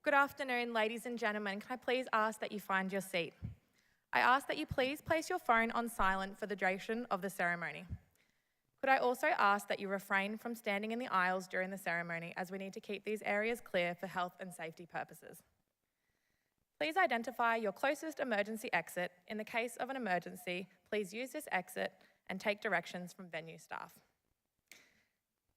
Good afternoon, ladies and gentlemen. Can I please ask that you find your seat? I ask that you please place your phone on silent for the duration of the ceremony. Could I also ask that you refrain from standing in the aisles during the ceremony, as we need to keep these areas clear for health and safety purposes. Please identify your closest emergency exit. In the case of an emergency, please use this exit and take directions from venue staff.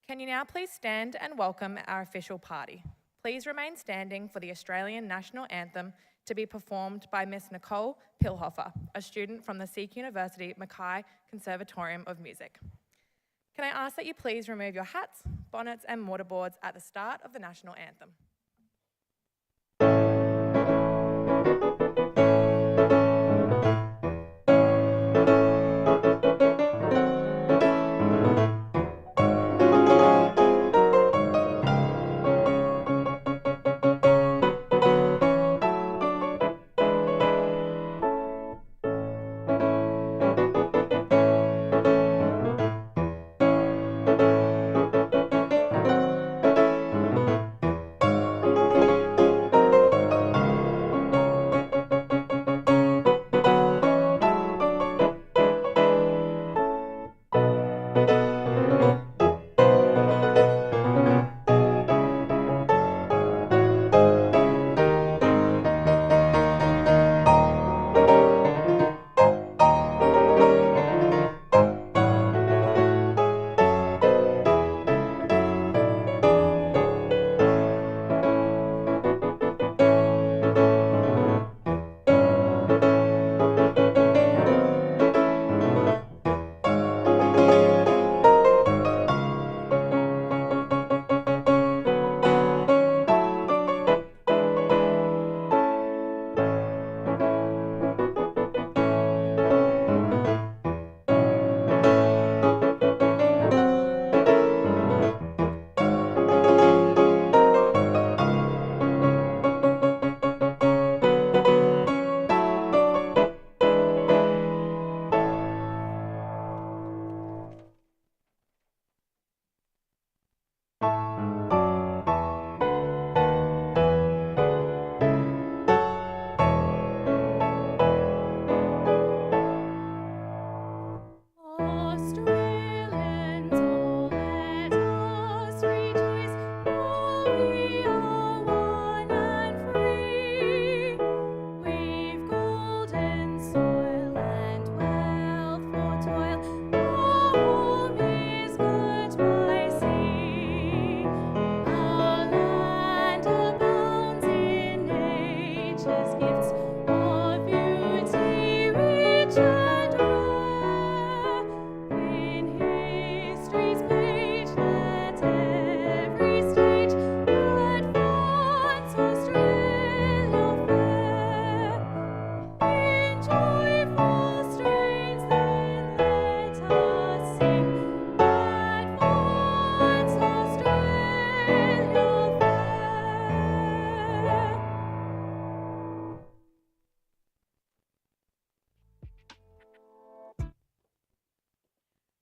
Can you now please stand and welcome our official party? Please remain standing for the Australian National Anthem to be performed by Miss Nicole Pilhofer, a student from the CQUniversity Mackay Conservatorium of Music. Can I ask that you please remove your hats, bonnets and mortarboards at the start of the National Anthem?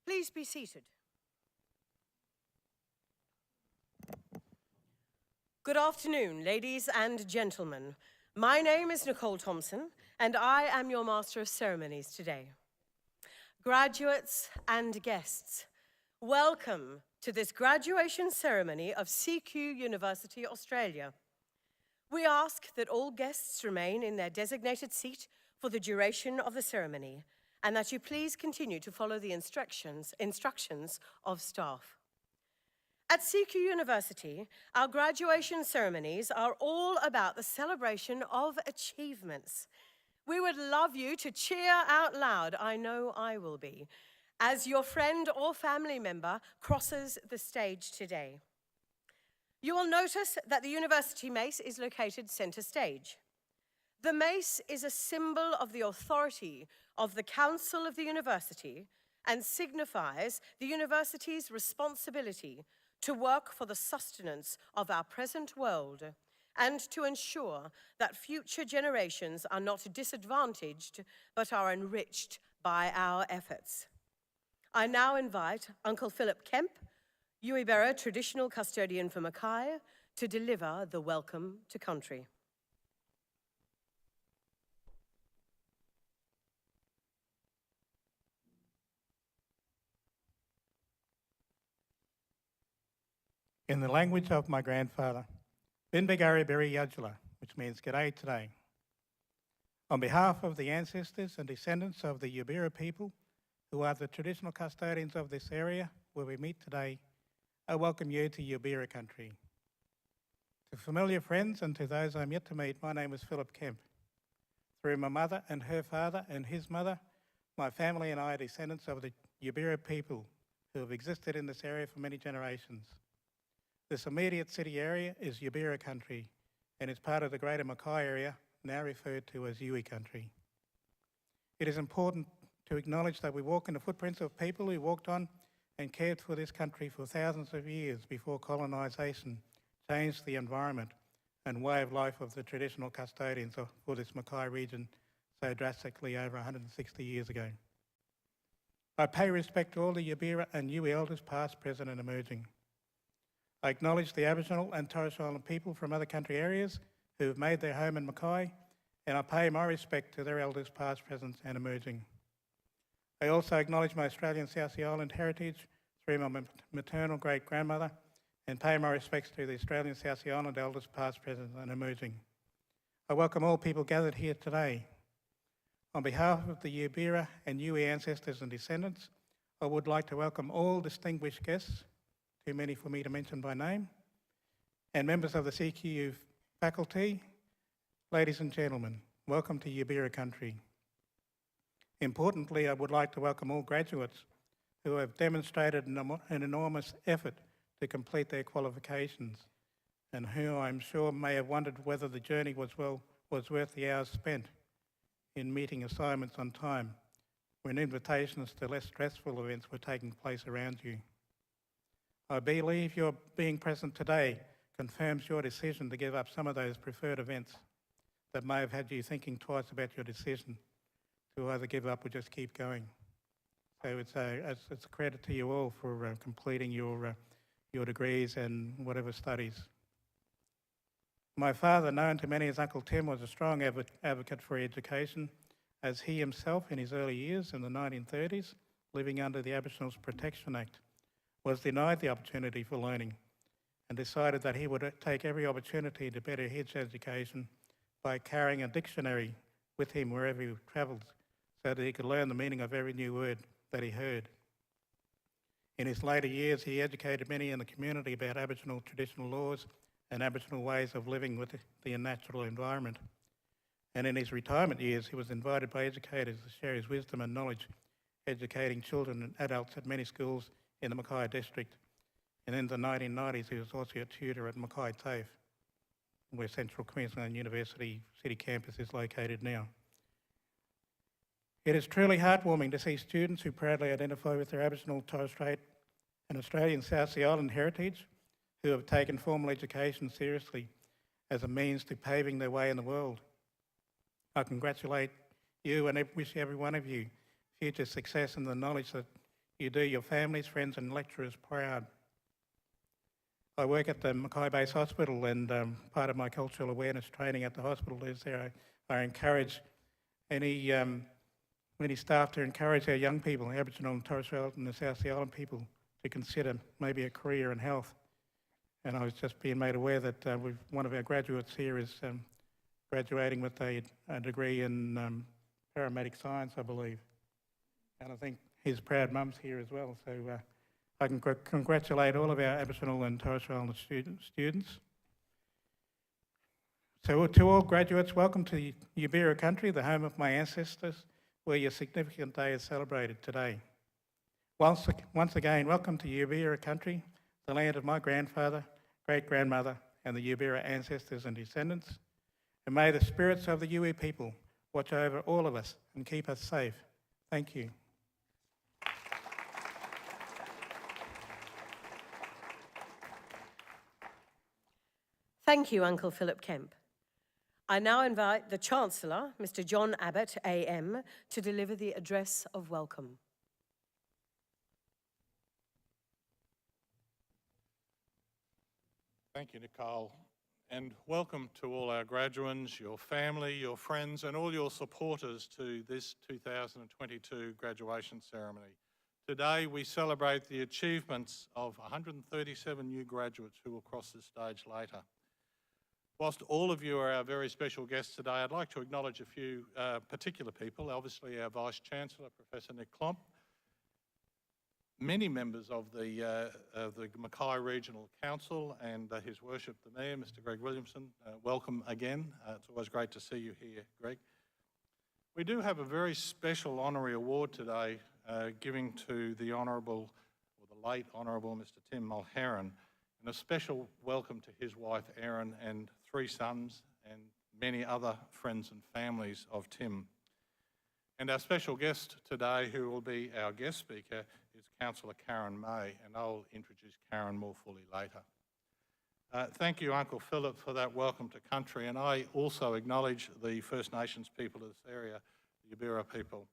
Please be seated. Good afternoon, ladies and gentlemen. My name is Nicole Thompson, and I am your Master of Ceremonies today. Graduates and guests, welcome to this graduation ceremony of CQUniversity, Australia. We ask that all guests remain in their designated seat for the duration of the ceremony, and that you please continue to follow the instructions of staff. At CQUniversity, our graduation ceremonies are all about the celebration of achievements. We would love you to cheer out loud, I know I will be, as your friend or family member crosses the stage today. You will notice that the University Mace is located centre stage. The mace is a symbol of the authority of the Council of the University and signifies the University's responsibility to work for the sustenance of our present world and to ensure that future generations are not disadvantaged but are enriched by our efforts. I now invite Uncle Philip Kemp, Yuibera Traditional Custodian for Mackay, to deliver the welcome to country. In the language of my grandfather, Binbigari Beri Yajula, which means G'day today. On behalf of the ancestors and descendants of the Yubira people, who are the traditional custodians of this area where we meet today, I welcome you to Yubira country. To familiar friends and to those I'm yet to meet, my name is Philip Kemp. Through my mother and her father and his mother, my family and I are descendants of the Yubira people who have existed in this area for many generations. This immediate city area is Yubira country and is part of the greater Mackay area, now referred to as Yui country. It is important to acknowledge that we walk in the footprints of people who walked on and cared for this country for thousands of years before colonisation changed the environment and way of life of the traditional custodians for this Mackay region so drastically over 160 years ago. I pay respect to all the Yubira and Yui elders past, present and emerging. I acknowledge the Aboriginal and Torres Strait Island people from other country areas who have made their home in Mackay, and I pay my respect to their elders past, present and emerging. I also acknowledge my Australian South Sea Island heritage through my maternal great-grandmother and pay my respects to the Australian South Sea Island elders past, present and emerging. I welcome all people gathered here today. On behalf of the Yubira and Yui ancestors and descendants, I would like to welcome all distinguished guests, too many for me to mention by name, and members of the CQU faculty. Ladies and gentlemen, welcome to Yubira country. Importantly, I would like to welcome all graduates who have demonstrated an enormous effort to complete their qualifications and who I'm sure may have wondered whether the journey was worth the hours spent in meeting assignments on time when invitations to less stressful events were taking place around you. I believe your being present today confirms your decision to give up some of those preferred events that may have had you thinking twice about your decision to either give up or just keep going. So it's a credit to you all for completing your degrees and whatever studies. My father, known to many as Uncle Tim, was a strong advocate for education, as he himself in his early years in the 1930s, living under the Aboriginals Protection Act, was denied the opportunity for learning and decided that he would take every opportunity to better his education by carrying a dictionary with him wherever he travelled so that he could learn the meaning of every new word that he heard. In his later years, he educated many in the community about Aboriginal traditional laws and Aboriginal ways of living with the natural environment. And in his retirement years, he was invited by educators to share his wisdom and knowledge, educating children and adults at many schools in the Mackay district. And in the 1990s, he was also a tutor at Mackay TAFE, where Central Queensland University City Campus is located now. It is truly heartwarming to see students who proudly identify with their Aboriginal, Torres Strait and Australian South Sea Island heritage who have taken formal education seriously as a means to paving their way in the world. I congratulate you and wish every one of you future success and the knowledge that you do your families, friends and lecturers proud. I work at the Mackay Base Hospital and part of my cultural awareness training at the hospital is there. I encourage any staff to encourage our young people, Aboriginal and Torres Strait and the South Sea Island people, to consider maybe a career in health. And I was just being made aware that one of our graduates here is graduating with a degree in paramedic science, I believe. And I think his proud mum's here as well. So I can congratulate all of our Aboriginal and Torres Strait Islander students. So to all graduates, welcome to Yubira country, the home of my ancestors, where your significant day is celebrated today. Once again, welcome to Yubira country, the land of my grandfather, great-grandmother, and the Yubira ancestors and descendants. And may the spirits of the Yui people watch over all of us and keep us safe. Thank you. Thank you, Uncle Philip Kemp. I now invite the Chancellor, Mr. John Abbott, AM, to deliver the address of welcome. Thank you, Nicole, and welcome to all our graduands, your family, your friends, and all your supporters to this 2022 graduation ceremony. Today, we celebrate the achievements of 137 new graduates who will cross this stage later. Whilst all of you are our very special guests today, I'd like to acknowledge a few particular people. Obviously, our Vice-Chancellor, Professor Nick Klomp, many members of the Mackay Regional Council and His Worship the Mayor, Mr Greg Williamson. Welcome again. It's always great to see you here, Greg. We do have a very special honorary award today giving to the Honourable, or the late Honourable Mr Tim Mulherron, and a special welcome to his wife Erin and 3 sons and many other friends and families of Tim. And our special guest today, who will be our guest speaker, is Councillor Karen May, and I'll introduce Karen more fully later. Thank you, Uncle Philip, for that welcome to country, and I also acknowledge the First Nations people of this area, the Yubira people.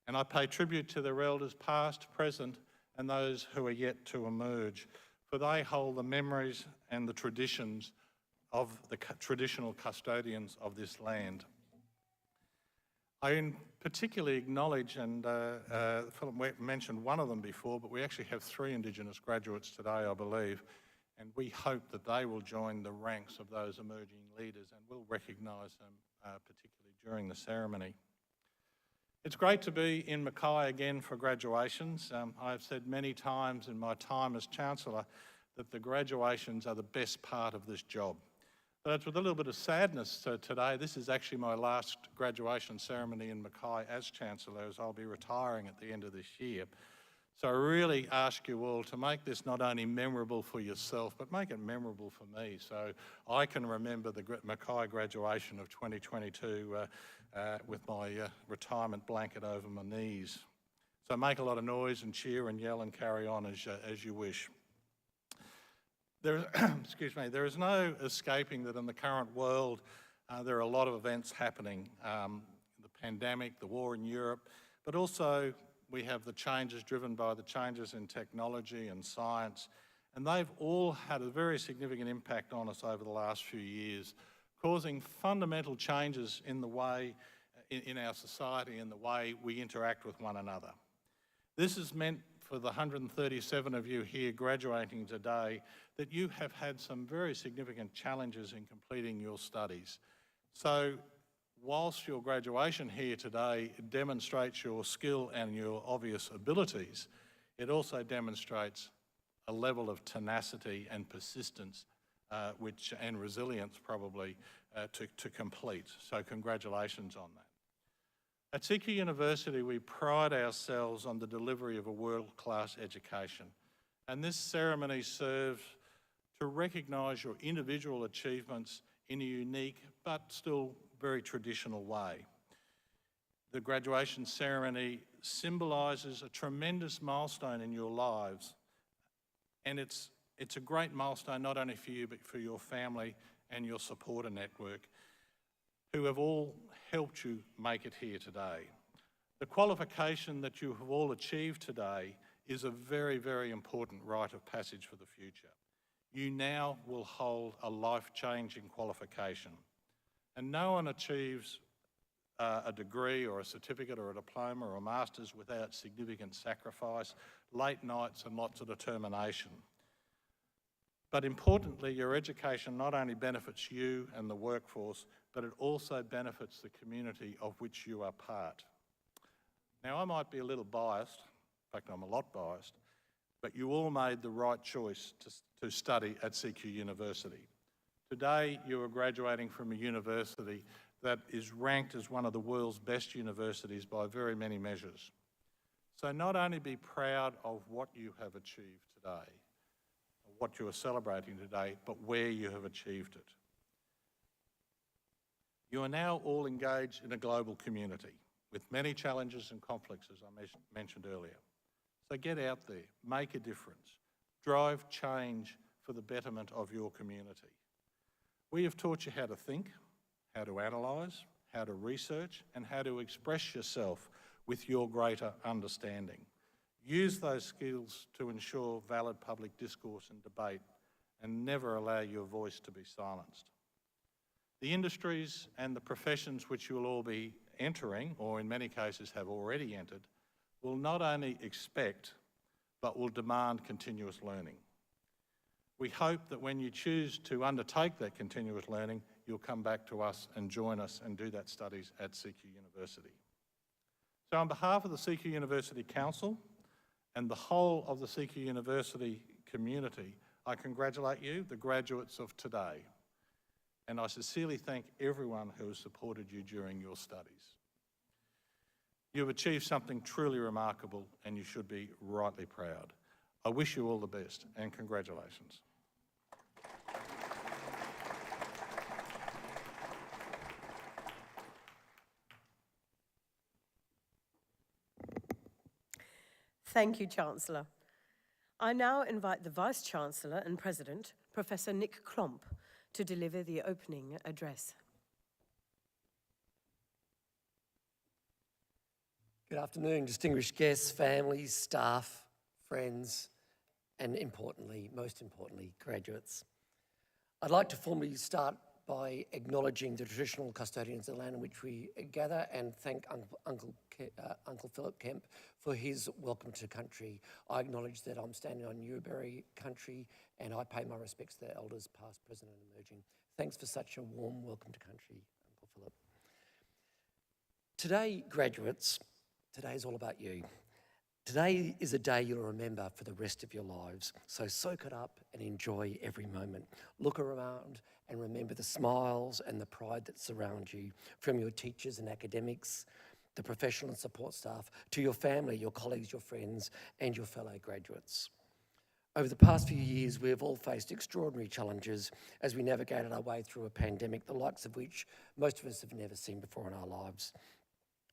And I pay tribute to their elders past, present, and those who are yet to emerge, for they hold the memories and the traditions of the traditional custodians of this land. I particularly acknowledge, and Philip mentioned one of them before, but we actually have 3 Indigenous graduates today, I believe, and we hope that they will join the ranks of those emerging leaders, and we'll recognise them particularly during the ceremony. It's great to be in Mackay again for graduations. I've said many times in my time as Chancellor that the graduations are the best part of this job. But it's with a little bit of sadness today. This is actually my last graduation ceremony in Mackay as Chancellor, as I'll be retiring at the end of this year. So I really ask you all to make this not only memorable for yourself, but make it memorable for me, so I can remember the Mackay graduation of 2022 with my retirement blanket over my knees. So make a lot of noise and cheer and yell and carry on as you wish. Excuse me, there is no escaping that in the current world there are a lot of events happening. The pandemic, the war in Europe, but also we have the changes driven by the changes in technology and science, and they've all had a very significant impact on us over the last few years, causing fundamental changes in the way, in our society and the way we interact with one another. This has meant for the 137 of you here graduating today that you have had some very significant challenges in completing your studies. So whilst your graduation here today demonstrates your skill and your obvious abilities, it also demonstrates a level of tenacity and persistence and resilience probably to complete. So congratulations on that. At CQUniversity, we pride ourselves on the delivery of a world-class education, and this ceremony serves to recognise your individual achievements in a unique but still very traditional way. The graduation ceremony symbolises a tremendous milestone in your lives, and it's a great milestone not only for you but for your family and your supporter network, who have all helped you make it here today. The qualification that you have all achieved today is a very, very important rite of passage for the future. You now will hold a life-changing qualification, and no one achieves a degree or a certificate or a diploma or a master's without significant sacrifice, late nights and lots of determination. But importantly, your education not only benefits you and the workforce, but it also benefits the community of which you are part. Now, I might be a little biased, in fact I'm a lot biased, but you all made the right choice to study at CQUniversity. Today you are graduating from a university that is ranked as one of the world's best universities by very many measures. So not only be proud of what you have achieved today, what you are celebrating today, but where you have achieved it. You are now all engaged in a global community with many challenges and conflicts, as I mentioned earlier. So get out there, make a difference, drive change for the betterment of your community. We have taught you how to think, how to analyse, how to research, and how to express yourself with your greater understanding. Use those skills to ensure valid public discourse and debate, and never allow your voice to be silenced. The industries and the professions which you'll all be entering, or in many cases have already entered, will not only expect, but will demand continuous learning. We hope that when you choose to undertake that continuous learning, you'll come back to us and join us and do that studies at CQUniversity. So on behalf of the CQUniversity Council and the whole of the CQUniversity community, I congratulate you, the graduates of today, and I sincerely thank everyone who has supported you during your studies. You've achieved something truly remarkable and you should be rightly proud. I wish you all the best and congratulations. Thank you, Chancellor. I now invite the Vice-Chancellor and President, Professor Nick Klomp, to deliver the opening address. Good afternoon, distinguished guests, families, staff, friends, and most importantly, graduates. I'd like to formally start by acknowledging the traditional custodians of the land in which we gather and thank Uncle Philip Kemp for his welcome to country. I acknowledge that I'm standing on Newberry country and I pay my respects to the elders past, present and emerging. Thanks for such a warm welcome to country, Uncle Philip. Today, graduates, today is all about you. Today is a day you'll remember for the rest of your lives, so soak it up and enjoy every moment. Look around and remember the smiles and the pride that surround you, from your teachers and academics, the professional and support staff, to your family, your colleagues, your friends, and your fellow graduates. Over the past few years, we have all faced extraordinary challenges as we navigated our way through a pandemic, the likes of which most of us have never seen before in our lives.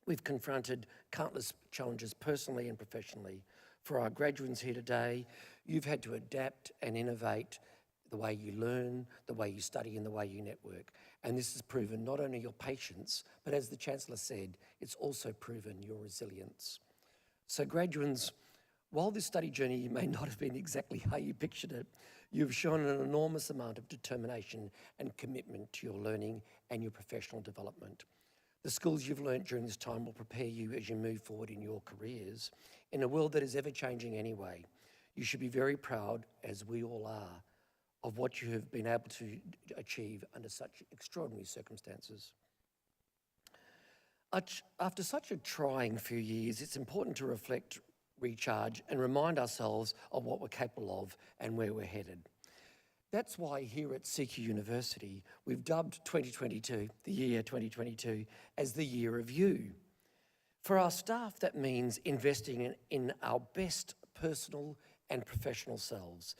We've confronted countless challenges personally and professionally. For our graduates here today, you've had to adapt and innovate the way you learn, the way you study, and the way you network. And this has proven not only your patience, but as the Chancellor said, it's also proven your resilience. So graduates, while this study journey may not have been exactly how you pictured it, you've shown an enormous amount of determination and commitment to your learning and your professional development. The skills you've learnt during this time will prepare you as you move forward in your careers. In a world that is ever changing anyway, you should be very proud, as we all are, of what you have been able to achieve under such extraordinary circumstances. After such a trying few years, it's important to reflect, recharge, and remind ourselves of what we're capable of and where we're headed. That's why here at CQUniversity, we've dubbed 2022, the year 2022, as the year of you. For our staff, that means investing in our best personal and professional selves.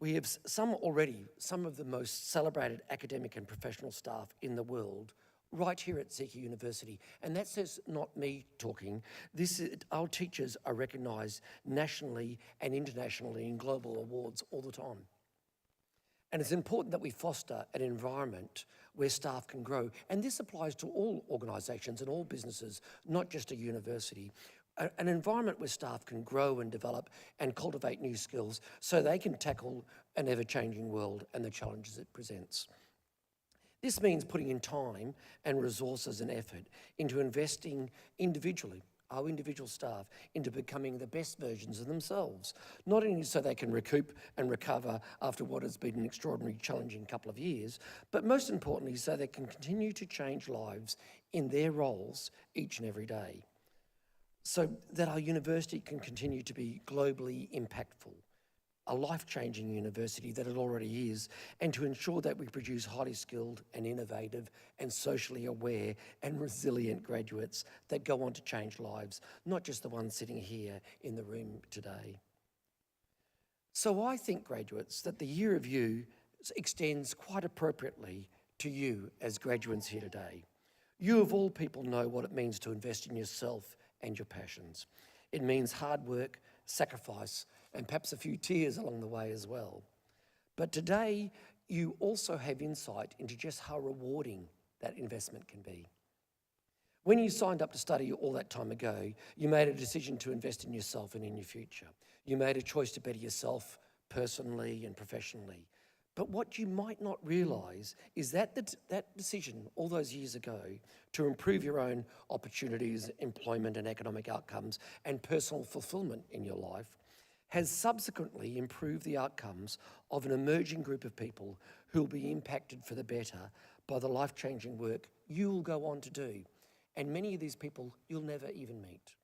We have some of the most celebrated academic and professional staff in the world right here at CQUniversity. And that says not me talking. Our teachers are recognised nationally and internationally in global awards all the time. And it's important that we foster an environment where staff can grow. And this applies to all organisations and all businesses, not just a university. An environment where staff can grow and develop and cultivate new skills so they can tackle an ever-changing world and the challenges it presents. This means putting in time and resources and effort into investing individually, our individual staff, into becoming the best versions of themselves, not only so they can recoup and recover after what has been an extraordinarily challenging couple of years, but most importantly, so they can continue to change lives in their roles each and every day, so that our university can continue to be globally impactful, a life-changing university that it already is, and to ensure that we produce highly skilled and innovative and socially aware and resilient graduates that go on to change lives, not just the ones sitting here in the room today. So I think, graduates, that the year of you extends quite appropriately to you as graduates here today. You of all people know what it means to invest in yourself and your passions. It means hard work, sacrifice, and perhaps a few tears along the way as well. But today, you also have insight into just how rewarding that investment can be. When you signed up to study all that time ago, you made a decision to invest in yourself and in your future. You made a choice to better yourself personally and professionally. But what you might not realise is that that decision all those years ago to improve your own opportunities, employment and economic outcomes and personal fulfilment in your life has subsequently improved the outcomes of an emerging group of people who will be impacted for the better by the life-changing work you will go on to do. And many of these people you'll never even meet.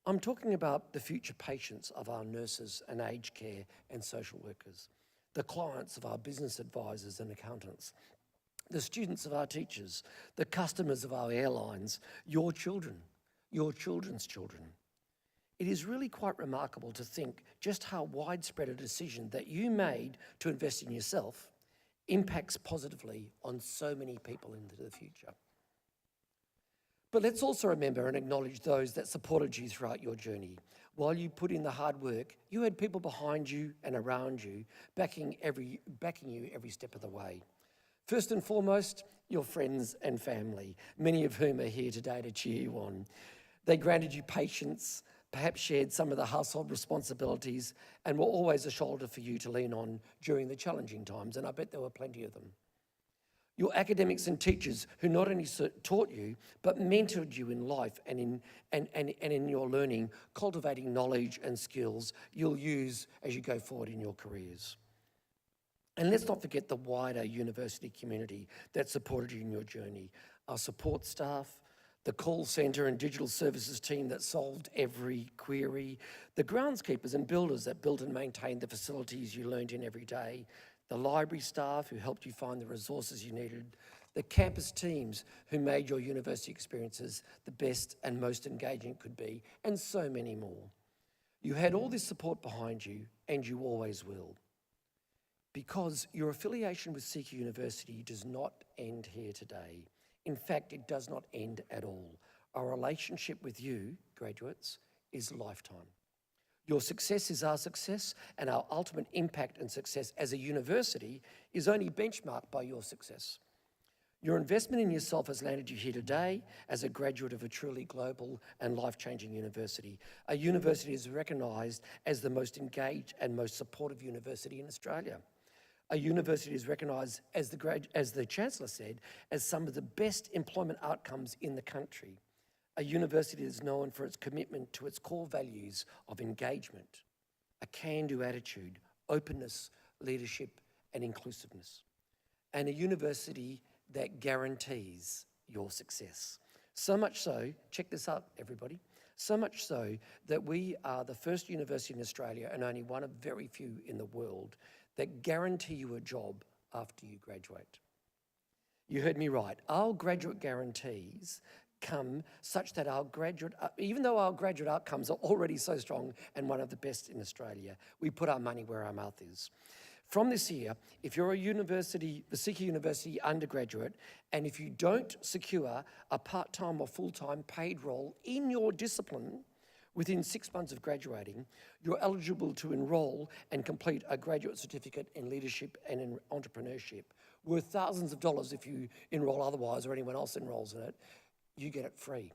I'm talking about the future patients of our nurses and aged care and social workers, the clients of our business advisors and accountants, the students of our teachers, the customers of our airlines, your children, your children's children. It is really quite remarkable to think just how widespread a decision that you made to invest in yourself impacts positively on so many people into the future. But let's also remember and acknowledge those that supported you throughout your journey. While you put in the hard work, you had people behind you and around you, backing you every step of the way. First and foremost, your friends and family, many of whom are here today to cheer you on. They granted you patience, perhaps shared some of the household responsibilities, and were always a shoulder for you to lean on during the challenging times, and I bet there were plenty of them. Your academics and teachers who not only taught you, but mentored you in life and in your learning, cultivating knowledge and skills you'll use as you go forward in your careers. And let's not forget the wider university community that supported you in your journey. Our support staff, the call centre and digital services team that solved every query, the groundskeepers and builders that built and maintained the facilities you learned in every day, the library staff who helped you find the resources you needed, the campus teams who made your university experiences the best and most engaging it could be, and so many more. You had all this support behind you, and you always will. Because your affiliation with CQUniversity does not end here today. In fact, it does not end at all. Our relationship with you, graduates, is lifetime. Your success is our success, and our ultimate impact and success as a university is only benchmarked by your success. Your investment in yourself has landed you here today as a graduate of a truly global and life-changing university. A university is recognised as the most engaged and most supportive university in Australia. A university is recognised, as the Chancellor said, as some of the best employment outcomes in the country. A university is known for its commitment to its core values of engagement, a can-do attitude, openness, leadership, and inclusiveness. And a university that guarantees your success. So much so, check this out, everybody, so much so that we are the first university in Australia and only one of very few in the world that guarantee you a job after you graduate. You heard me right. Our graduate guarantees come such that even though our graduate outcomes are already so strong and one of the best in Australia, we put our money where our mouth is. From this year, if you're a university, the CQUniversity undergraduate, and if you don't secure a part-time or full-time paid role in your discipline within 6 months of graduating, you're eligible to enrol and complete a graduate certificate in leadership and in entrepreneurship, worth thousands of dollars if you enrol otherwise or anyone else enrolls in it. You get it free.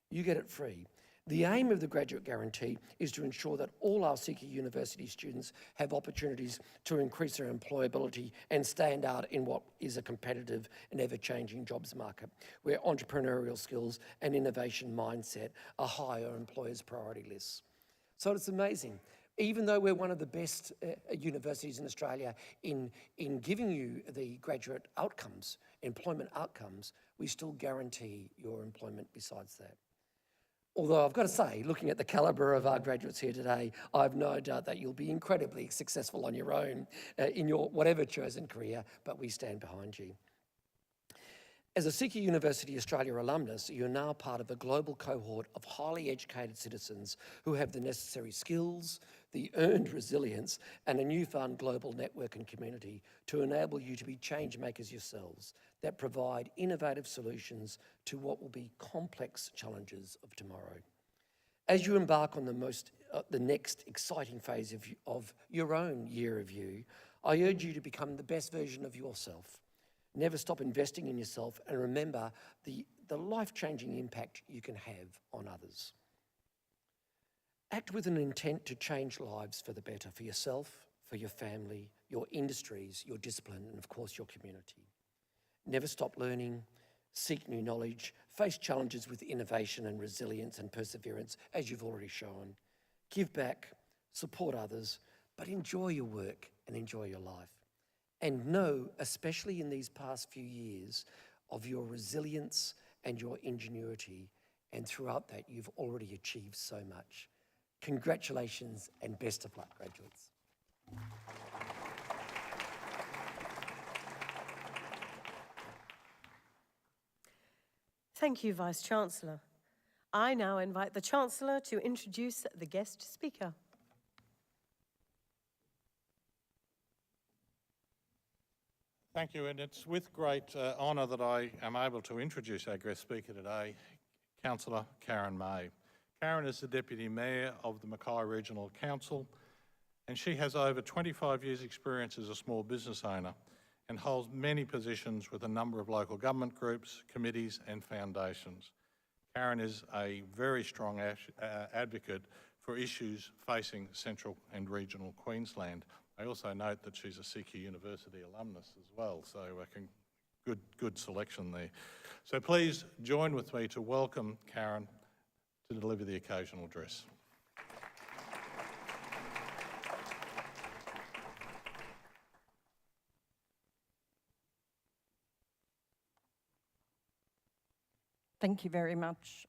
You get it free. The aim of the Graduate Guarantee is to ensure that all our CQUniversity students have opportunities to increase their employability and stand out in what is a competitive and ever-changing jobs market, where entrepreneurial skills and innovation mindset are high on employers' priority lists. So it's amazing. Even though we're one of the best universities in Australia in giving you the graduate outcomes, employment outcomes, we still guarantee your employment besides that. Although I've got to say, looking at the calibre of our graduates here today, I have no doubt that you'll be incredibly successful on your own in your whatever chosen career, but we stand behind you. As a CQUniversity Australia alumnus, you're now part of a global cohort of highly educated citizens who have the necessary skills, the earned resilience, and a newfound global network and community to enable you to be change makers yourselves that provide innovative solutions to what will be complex challenges of tomorrow. As you embark on the next exciting phase of your own year of you, I urge you to become the best version of yourself. Never stop investing in yourself, and remember the life-changing impact you can have on others. Act with an intent to change lives for the better, for yourself, for your family, your industries, your discipline, and of course your community. Never stop learning, seek new knowledge, face challenges with innovation and resilience and perseverance, as you've already shown. Give back, support others, but enjoy your work and enjoy your life. And know, especially in these past few years, of your resilience and your ingenuity, and throughout that you've already achieved so much. Congratulations and best of luck, graduates. Thank you, Vice-Chancellor. I now invite the Chancellor to introduce the guest speaker. Thank you, and it's with great honour that I am able to introduce our guest speaker today, Councillor Karen May. Karen is the Deputy Mayor of the Mackay Regional Council, and she has over 25 years' experience as a small business owner and holds many positions with a number of local government groups, committees and foundations. Karen is a very strong advocate for issues facing central and regional Queensland. I also note that she's a CQUniversity alumnus as well, so good selection there. So please join with me to welcome Karen to deliver the occasional address. Thank you very much.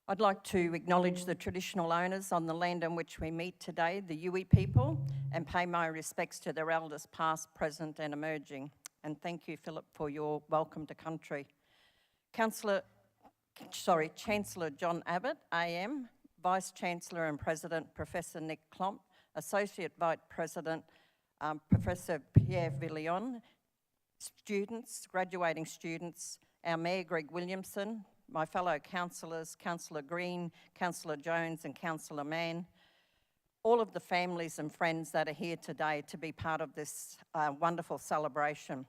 I'd like to acknowledge the traditional owners on the land on which we meet today, the Yuwi people, and pay my respects to their elders past, present and emerging. And thank you, Philip, for your welcome to country. Chancellor John Abbott, AM, Vice-Chancellor and President Professor Nick Klomp, Associate Vice President Professor Pierre Villion, students, graduating students, our Mayor Greg Williamson, my fellow councillors, Councillor Green, Councillor Jones and Councillor Mann, all of the families and friends that are here today to be part of this wonderful celebration.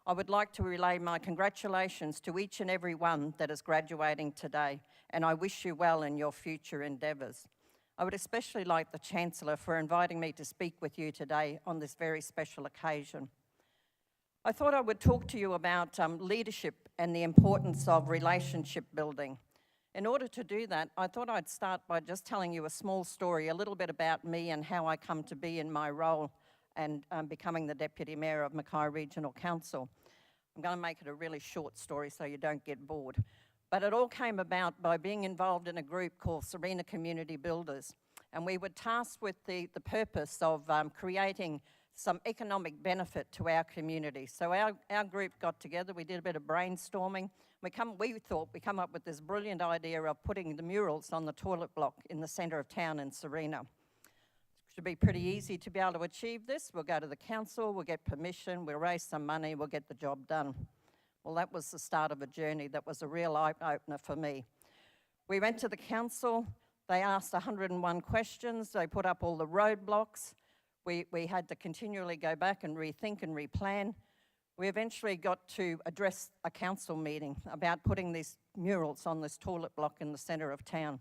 I would like to relay my congratulations to each and every one that is graduating today, and I wish you well in your future endeavours. I would especially like the Chancellor for inviting me to speak with you today on this very special occasion. I thought I would talk to you about leadership and the importance of relationship building. In order to do that, I thought I'd start by just telling you a small story, a little bit about me and how I come to be in my role and becoming the Deputy Mayor of Mackay Regional Council. I'm going to make it a really short story so you don't get bored. But it all came about by being involved in a group called Serena Community Builders. And we were tasked with the purpose of creating some economic benefit to our community. So our group got together, we did a bit of brainstorming. We thought we'd come up with this brilliant idea of putting the murals on the toilet block in the centre of town in Serena. It should be pretty easy to be able to achieve this. We'll go to the council, we'll get permission, we'll raise some money, we'll get the job done. Well, that was the start of a journey that was a real eye-opener for me. We went to the council, they asked 101 questions, they put up all the roadblocks. We had to continually go back and rethink and replan. We eventually got to address a council meeting about putting these murals on this toilet block in the centre of town.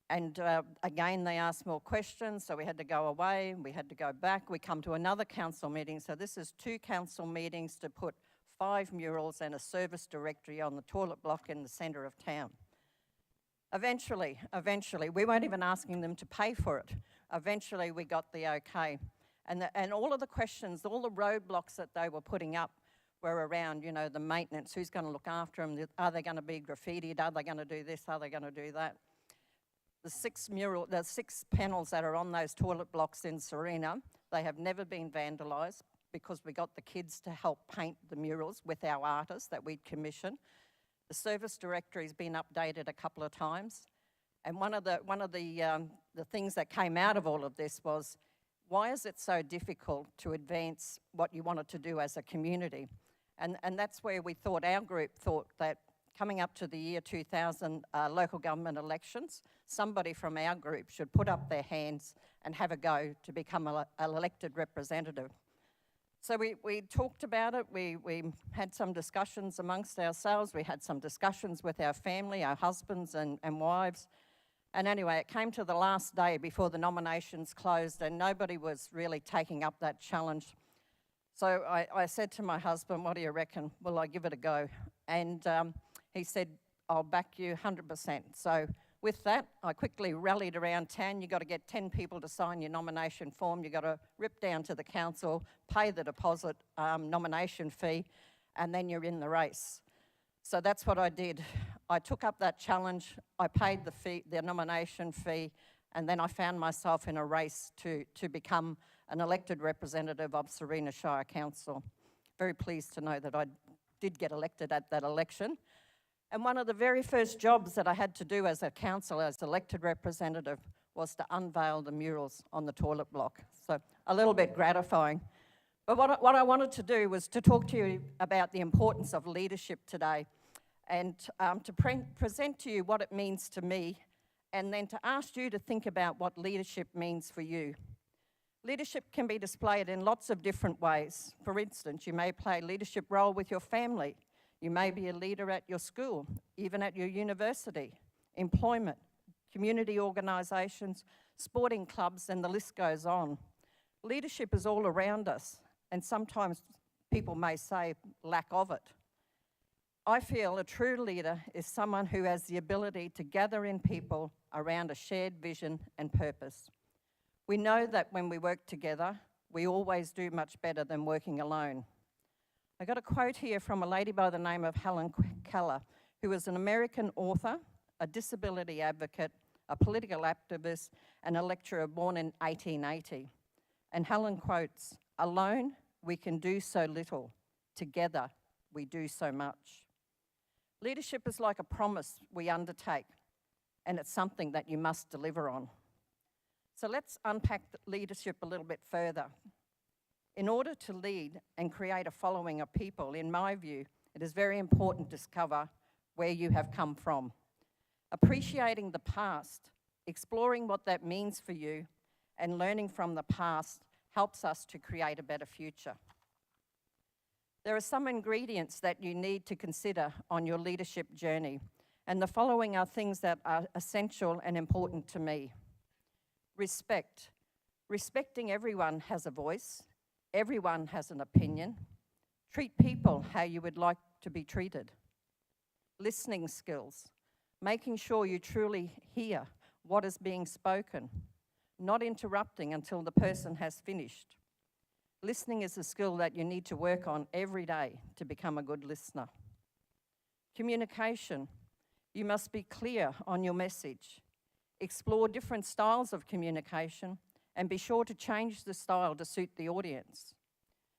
And again, they asked more questions, so we had to go away, we had to go back. We come to another council meeting, so this is 2 council meetings to put 5 murals and a service directory on the toilet block in the centre of town. Eventually, we weren't even asking them to pay for it. Eventually, we got the okay. And all of the questions, all the roadblocks that they were putting up were around, you know, the maintenance, who's going to look after them, are they going to be graffitied, are they going to do this, are they going to do that? The 6 panels that are on those toilet blocks in Serena, they have never been vandalised because we got the kids to help paint the murals with our artists that we'd commissioned. The service directory's been updated a couple of times. And one of the things that came out of all of this was, why is it so difficult to advance what you wanted to do as a community? And that's where we thought, our group thought that coming up to the year 2000 local government elections, somebody from our group should put up their hands and have a go to become an elected representative. So we talked about it, we had some discussions amongst ourselves, we had some discussions with our family, our husbands and wives, And anyway, it came to the last day before the nominations closed and nobody was really taking up that challenge. So I said to my husband, what do you reckon? Will I give it a go? And he said, I'll back you 100%. So with that, I quickly rallied around town. You've got to get 10 people to sign your nomination form. You've got to rip down to the council, pay the deposit nomination fee, and then you're in the race. So that's what I did. I took up that challenge. I paid the nomination fee, and then I found myself in a race to become an elected representative of Serena Shire Council. Very pleased to know that I did get elected at that election. And one of the very first jobs that I had to do as a councillor, as elected representative, was to unveil the murals on the toilet block. So a little bit gratifying. But what I wanted to do was to talk to you about the importance of leadership today, and to present to you what it means to me, and then to ask you to think about what leadership means for you. Leadership can be displayed in lots of different ways. For instance, you may play a leadership role with your family. You may be a leader at your school, even at your university, employment, community organisations, sporting clubs, and the list goes on. Leadership is all around us, and sometimes people may say lack of it. I feel a true leader is someone who has the ability to gather in people around a shared vision and purpose. We know that when we work together, we always do much better than working alone. I got a quote here from a lady by the name of Helen Keller, who was an American author, a disability advocate, a political activist, and a lecturer born in 1880. And Helen quotes, "Alone, we can do so little. Together, we do so much." Leadership is like a promise we undertake, and it's something that you must deliver on. So let's unpack leadership a little bit further. In order to lead and create a following of people, in my view, it is very important to discover where you have come from. Appreciating the past, exploring what that means for you, and learning from the past helps us to create a better future. There are some ingredients that you need to consider on your leadership journey, and the following are things that are essential and important to me. Respect. Respecting everyone has a voice. Everyone has an opinion. Treat people how you would like to be treated. Listening skills. Making sure you truly hear what is being spoken, not interrupting until the person has finished. Listening is a skill that you need to work on every day to become a good listener. Communication. You must be clear on your message. Explore different styles of communication and be sure to change the style to suit the audience.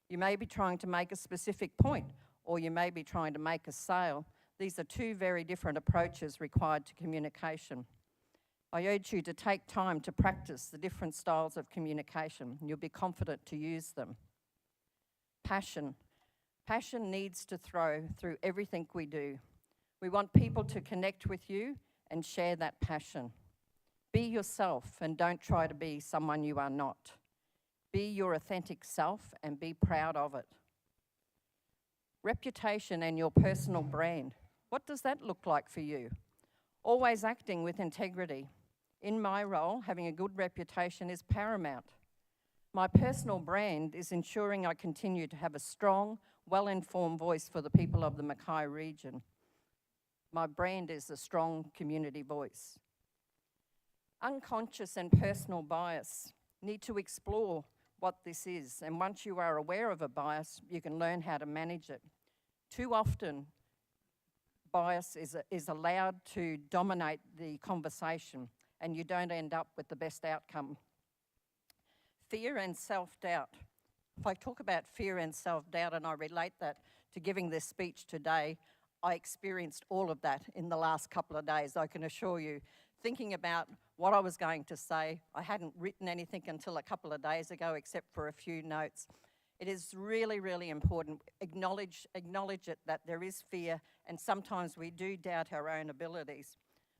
You may be trying to make a specific point, or you may be trying to make a sale. These are two very different approaches required to communication. I urge you to take time to practice the different styles of communication. You'll be confident to use them. Passion. Passion needs to flow through everything we do. We want people to connect with you and share that passion. Be yourself and don't try to be someone you are not. Be your authentic self and be proud of it. Reputation and your personal brand. What does that look like for you? Always acting with integrity. In my role, having a good reputation is paramount. My personal brand is ensuring I continue to have a strong, well-informed voice for the people of the Mackay region. My brand is a strong community voice. Unconscious and personal bias. Need to explore what this is, and once you are aware of a bias, you can learn how to manage it. Too often, bias is allowed to dominate the conversation, and you don't end up with the best outcome. Fear and self-doubt. If I talk about fear and self-doubt and I relate that to giving this speech today, I experienced all of that in the last couple of days, I can assure you. Thinking about what I was going to say, I hadn't written anything until a couple of days ago except for a few notes. It is really, really important. Acknowledge it that there is fear, and sometimes we do doubt our own abilities.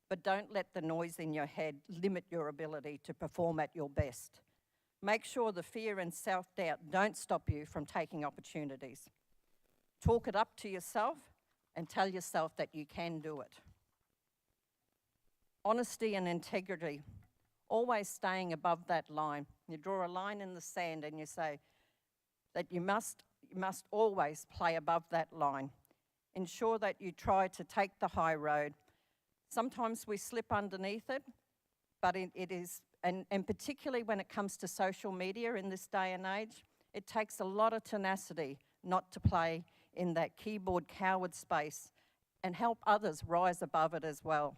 But don't let the noise in your head limit your ability to perform at your best. Make sure the fear and self-doubt don't stop you from taking opportunities. Talk it up to yourself and tell yourself that you can do it. honesty and integrity, always staying above that line. You draw a line in the sand and you say that you must always play above that line. Ensure that you try to take the high road. Sometimes we slip underneath it, but it is, and particularly when it comes to social media in this day and age, it takes a lot of tenacity not to play in that keyboard coward space and help others rise above it as well.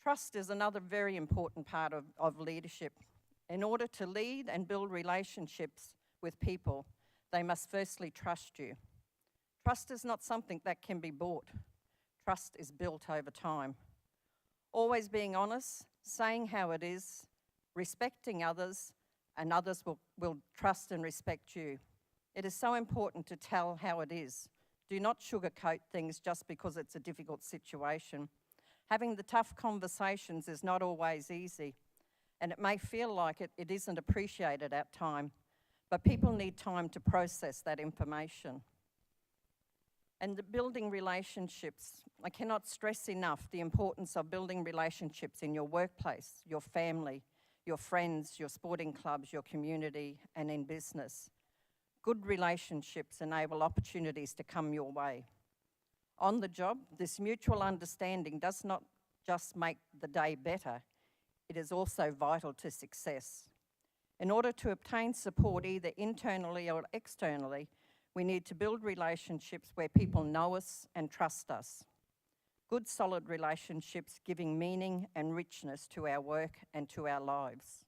Trust is another very important part of leadership. In order to lead and build relationships with people, they must firstly trust you. Trust is not something that can be bought. Trust is built over time. Always being honest, saying how it is, respecting others, and others will trust and respect you. It is so important to tell how it is. Do not sugarcoat things just because it's a difficult situation. Having the tough conversations is not always easy, and it may feel like it isn't appreciated at times, but people need time to process that information. And the building relationships, I cannot stress enough the importance of building relationships in your workplace, your family, your friends, your sporting clubs, your community, and in business. Good relationships enable opportunities to come your way. On the job, this mutual understanding does not just make the day better, it is also vital to success. In order to obtain support either internally or externally, we need to build relationships where people know us and trust us. Good, solid relationships giving meaning and richness to our work and to our lives.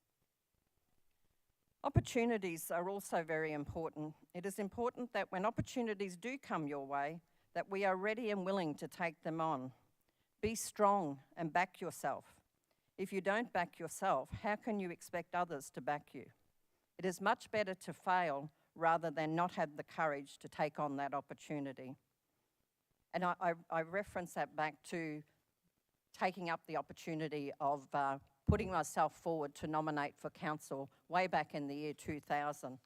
Opportunities are also very important. It is important that when opportunities do come your way, that we are ready and willing to take them on. Be strong and back yourself. If you don't back yourself, how can you expect others to back you? It is much better to fail rather than not have the courage to take on that opportunity. And I reference that back to taking up the opportunity of putting myself forward to nominate for council way back in the year 2000.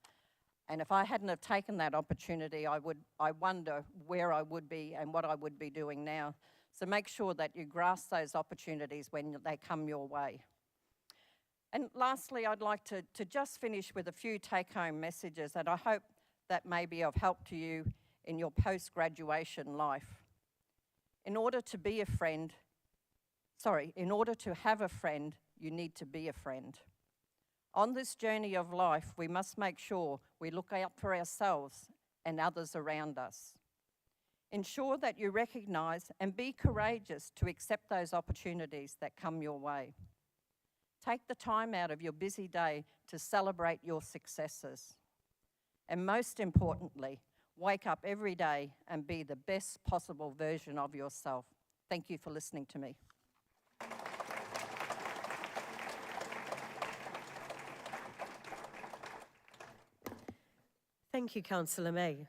And if I hadn't have taken that opportunity, I wonder where I would be and what I would be doing now. So make sure that you grasp those opportunities when they come your way. And lastly, I'd like to just finish with a few take-home messages that I hope that may be of help to you in your post-graduation life. In order to have a friend, you need to be a friend. On this journey of life, we must make sure we look out for ourselves and others around us. Ensure that you recognise and be courageous to accept those opportunities that come your way. Take the time out of your busy day to celebrate your successes. And most importantly, wake up every day and be the best possible version of yourself. Thank you for listening to me. Thank you, Councillor May.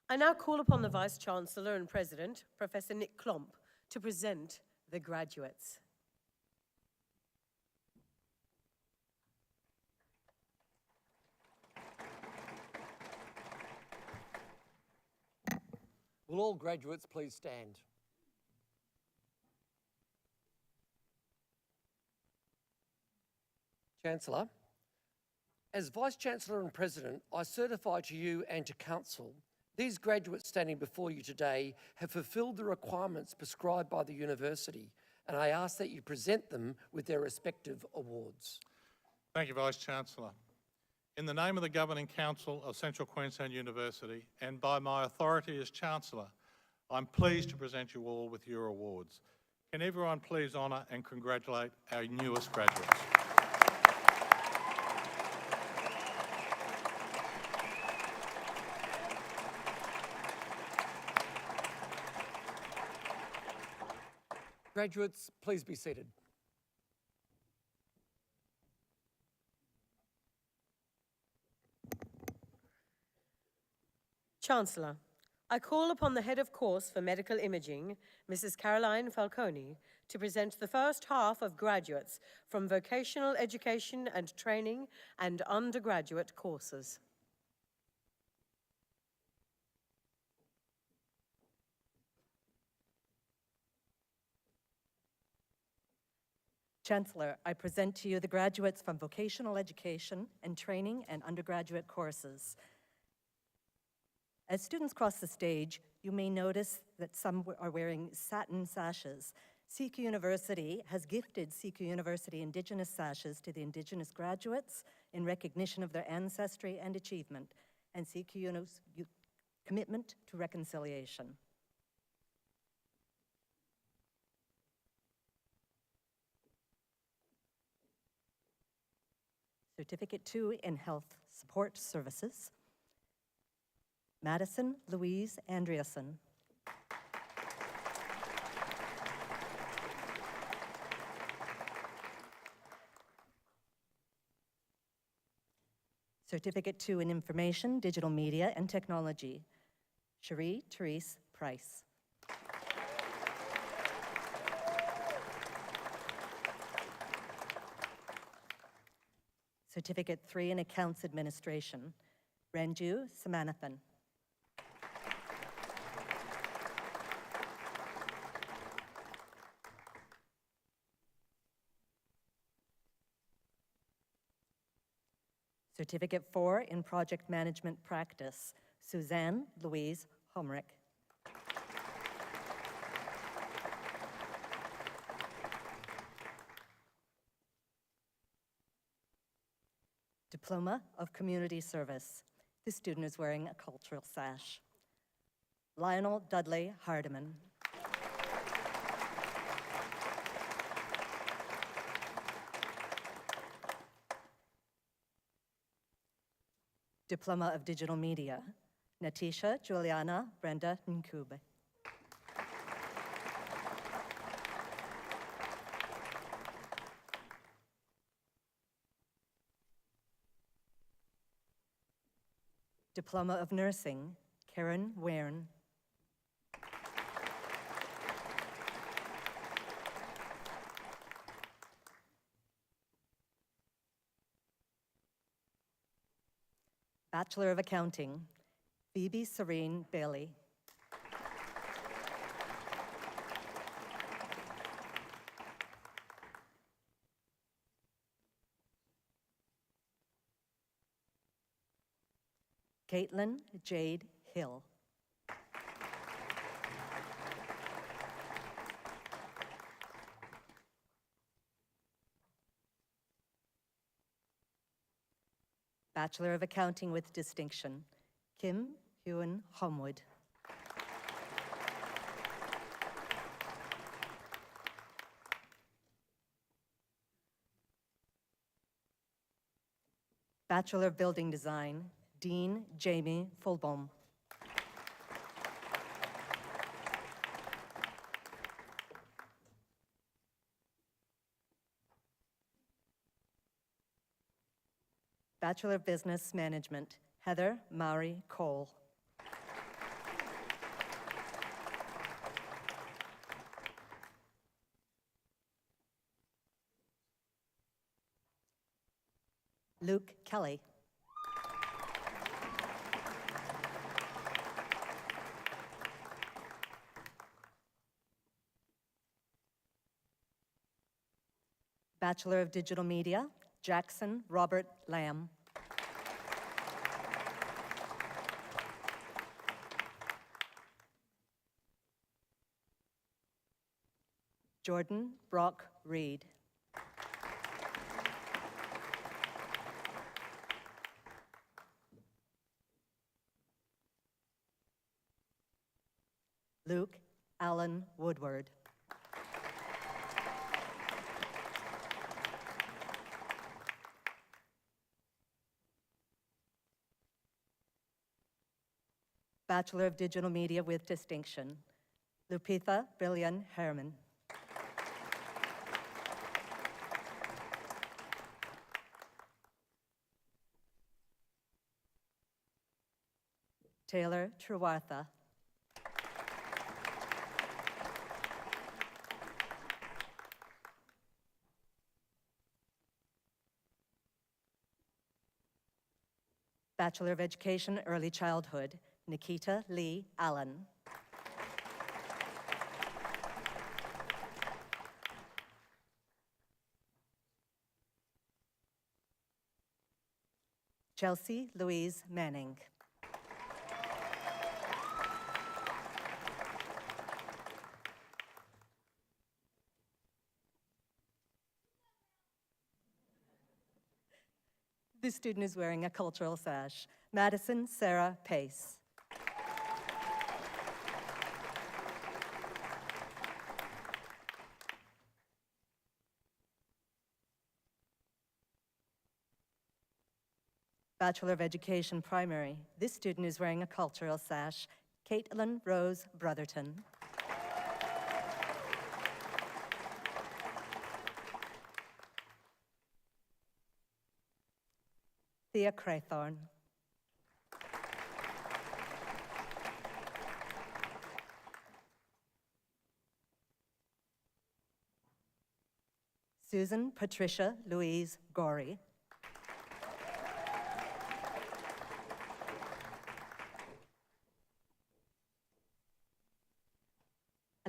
I now call upon the Vice-Chancellor and President, Professor Nick Klomp, to present the graduates. Will all graduates please stand? Chancellor, as Vice-Chancellor and President, I certify to you and to Council, these graduates standing before you today have fulfilled the requirements prescribed by the University, and I ask that you present them with their respective awards. Thank you, Vice-Chancellor. In the name of the Governing Council of Central Queensland University and by my authority as Chancellor, I'm pleased to present you all with your awards. Can everyone please honour and congratulate our newest graduates. Graduates, please be seated. Chancellor, I call upon the Head of Course for Medical Imaging, Mrs. Caroline Falcone, to present the first half of graduates from vocational education and training and undergraduate courses. Chancellor, I present to you the graduates from vocational education and training and undergraduate courses. As students cross the stage, you may notice that some are wearing satin sashes. CQUniversity has gifted CQUniversity Indigenous sashes to the Indigenous graduates in recognition of their ancestry and achievement, and CQU's commitment to reconciliation. Certificate 2 in Health Support Services, Madison Louise Andreasen. Certificate 2 in Information, Digital Media and Technology, Cherie Therese Price. Certificate 3 in Accounts Administration, Ranju Samanathan. Certificate 4 in Project Management Practice, Suzanne Louise Homrich. Diploma of Community Service. This student is wearing a cultural sash. Lionel Dudley Hardiman. Diploma of Digital Media, Natisha Juliana Brenda Nkube. Diploma of Nursing, Karen Wairn. Bachelor of Accounting, Phoebe Serene Bailey. Caitlin Jade Hill. Bachelor of Accounting with Distinction, Kim Hewen Homewood. Bachelor of Building Design, Dean Jamie Fulbaum. Bachelor of Business Management, Heather Maury Cole. Luke Kelly. Bachelor of Digital Media, Jackson Robert Lamb. Jordan Brock Reed. Luke Allen Woodward. Bachelor of Digital Media with Distinction, Lupitha Brillian Herman. Taylor Trewartha. Bachelor of Education, Early Childhood, Nikita Lee Allen. Chelsea Louise Manning. This student is wearing a cultural sash. Madison Sarah Pace. Bachelor of Education Primary. This student is wearing a cultural sash. Caitlin Rose Brotherton. Thea Craythorne. Susan Patricia Louise Gorey.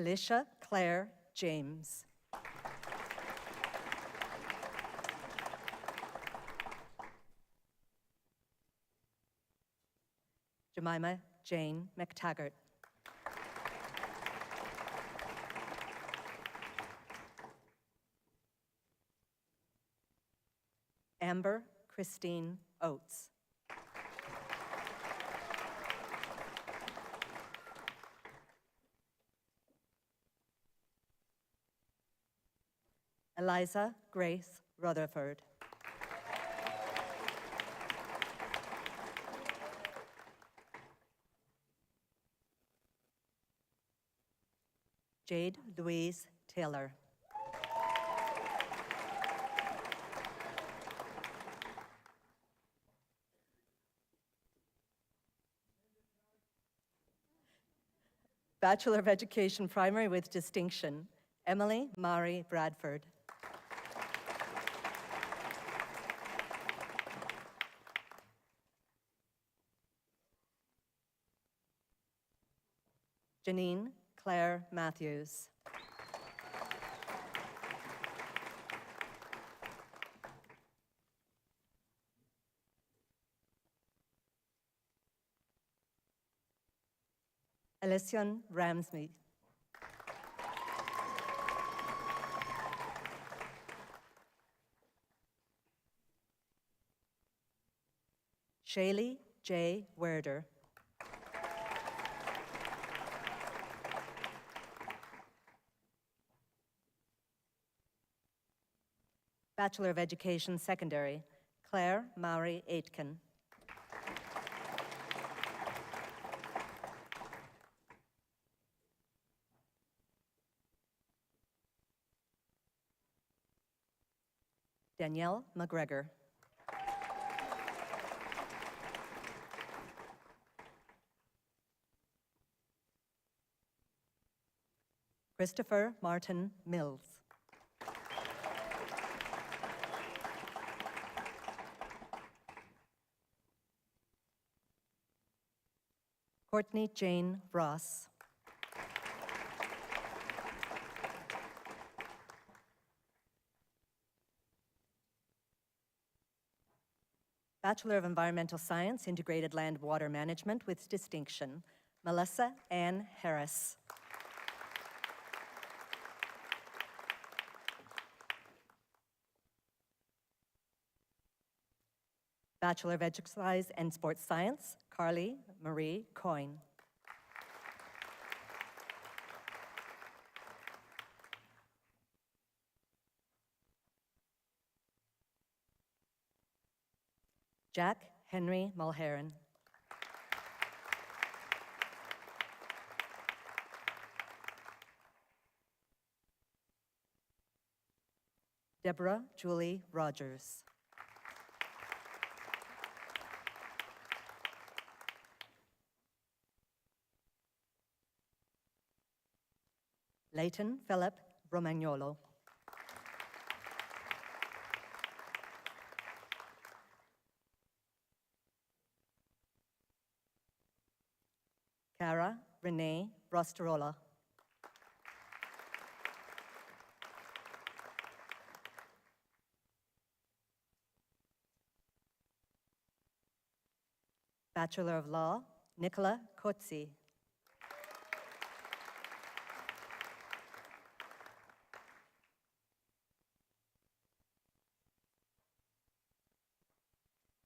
Alicia Claire James. Jemima Jane McTaggart. Amber Christine Oates. Eliza Grace Rutherford. Jade Louise Taylor. Bachelor of Education Primary with distinction, Emily Mari Bradford. Janine Claire Matthews. Alession Ramsey. Shaylee J. Werder. Bachelor of Education Secondary, Claire Maury Aitken. Danielle McGregor. Christopher Martin Mills. Courtney Jane Ross. Bachelor of Environmental Science, Integrated Land Water Management with distinction, Melissa Ann Harris. Bachelor of Exercise and Sports Science, Carly Marie Coyne. Jack Henry Mulheron. Deborah Julie Rogers. Leighton Philip Romagnolo. Cara Renee Rosterola. Bachelor of Law, Nicola Kotzi.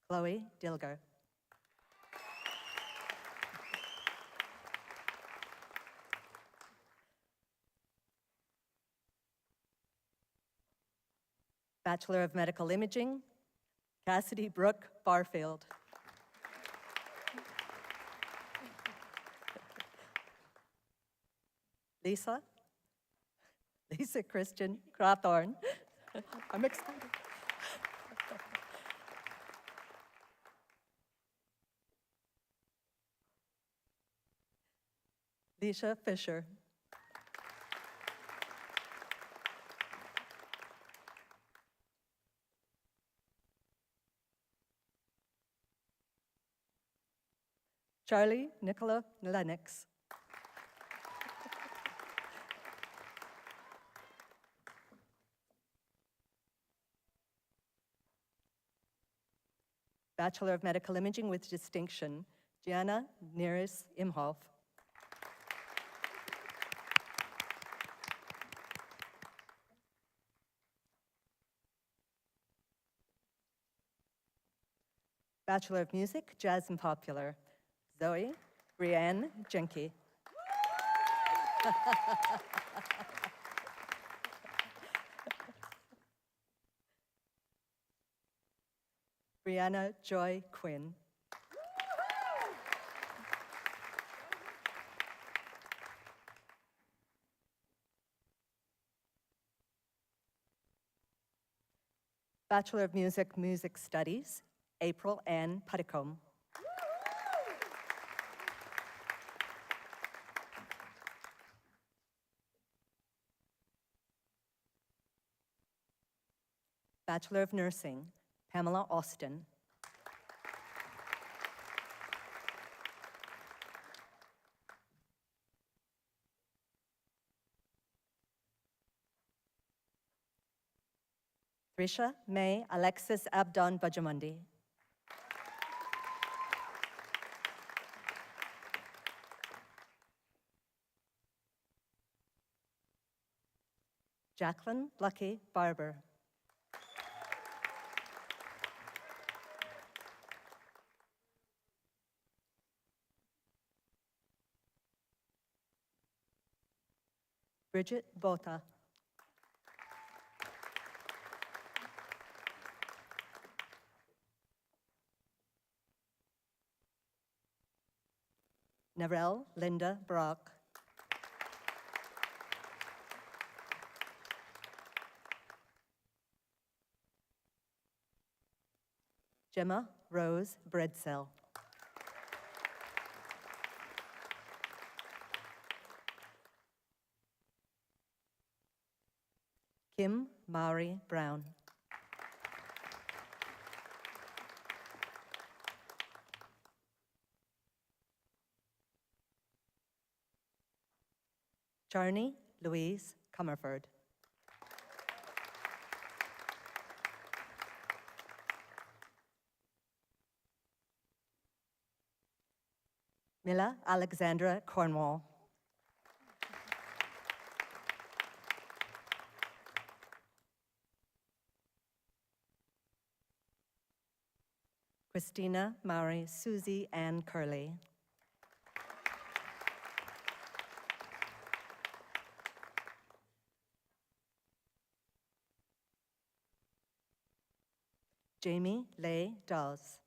Chloe Dilger. Bachelor of Medical Imaging, Cassidy Brooke Barfield. Lisa Christian Crawthorne. I'm excited. Leisha Fisher. Charlie Nicola Lennox. Bachelor of Medical Imaging with distinction, Gianna Neris Imhoff. Bachelor of Music, Jazz and Popular, Zoe Brianne Jenke. Brianna Joy Quinn. Bachelor of Music, Music Studies, April Ann Putticombe. Bachelor of Nursing, Pamela Austin. Trisha May Alexis Abdon Bajamundi. Jacqueline Lucky Barber. Bridget Bota. Narelle Linda Brock. Gemma Rose Bredsell. Kim Maury Brown. Charney Louise Comerford. Mila Alexandra Cornwall. Christina Maury Susie Ann Curley. Jamie Leigh Dawes.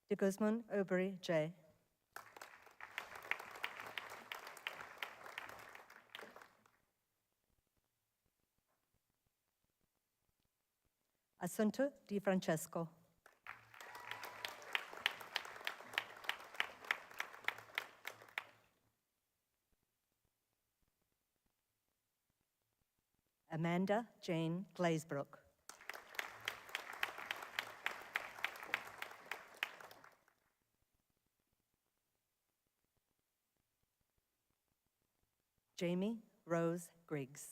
De Guzman Obery J. Assunto Di Francesco. Amanda Jane Glazebrook. Jamie Rose Griggs.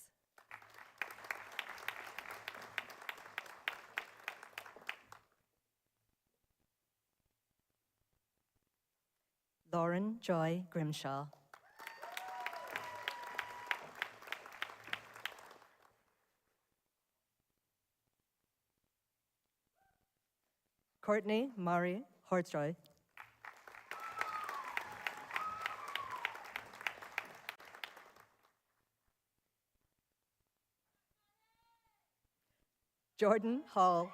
Lauren Joy Grimshaw. Courtney Murray Hortroy. Jordan Hall.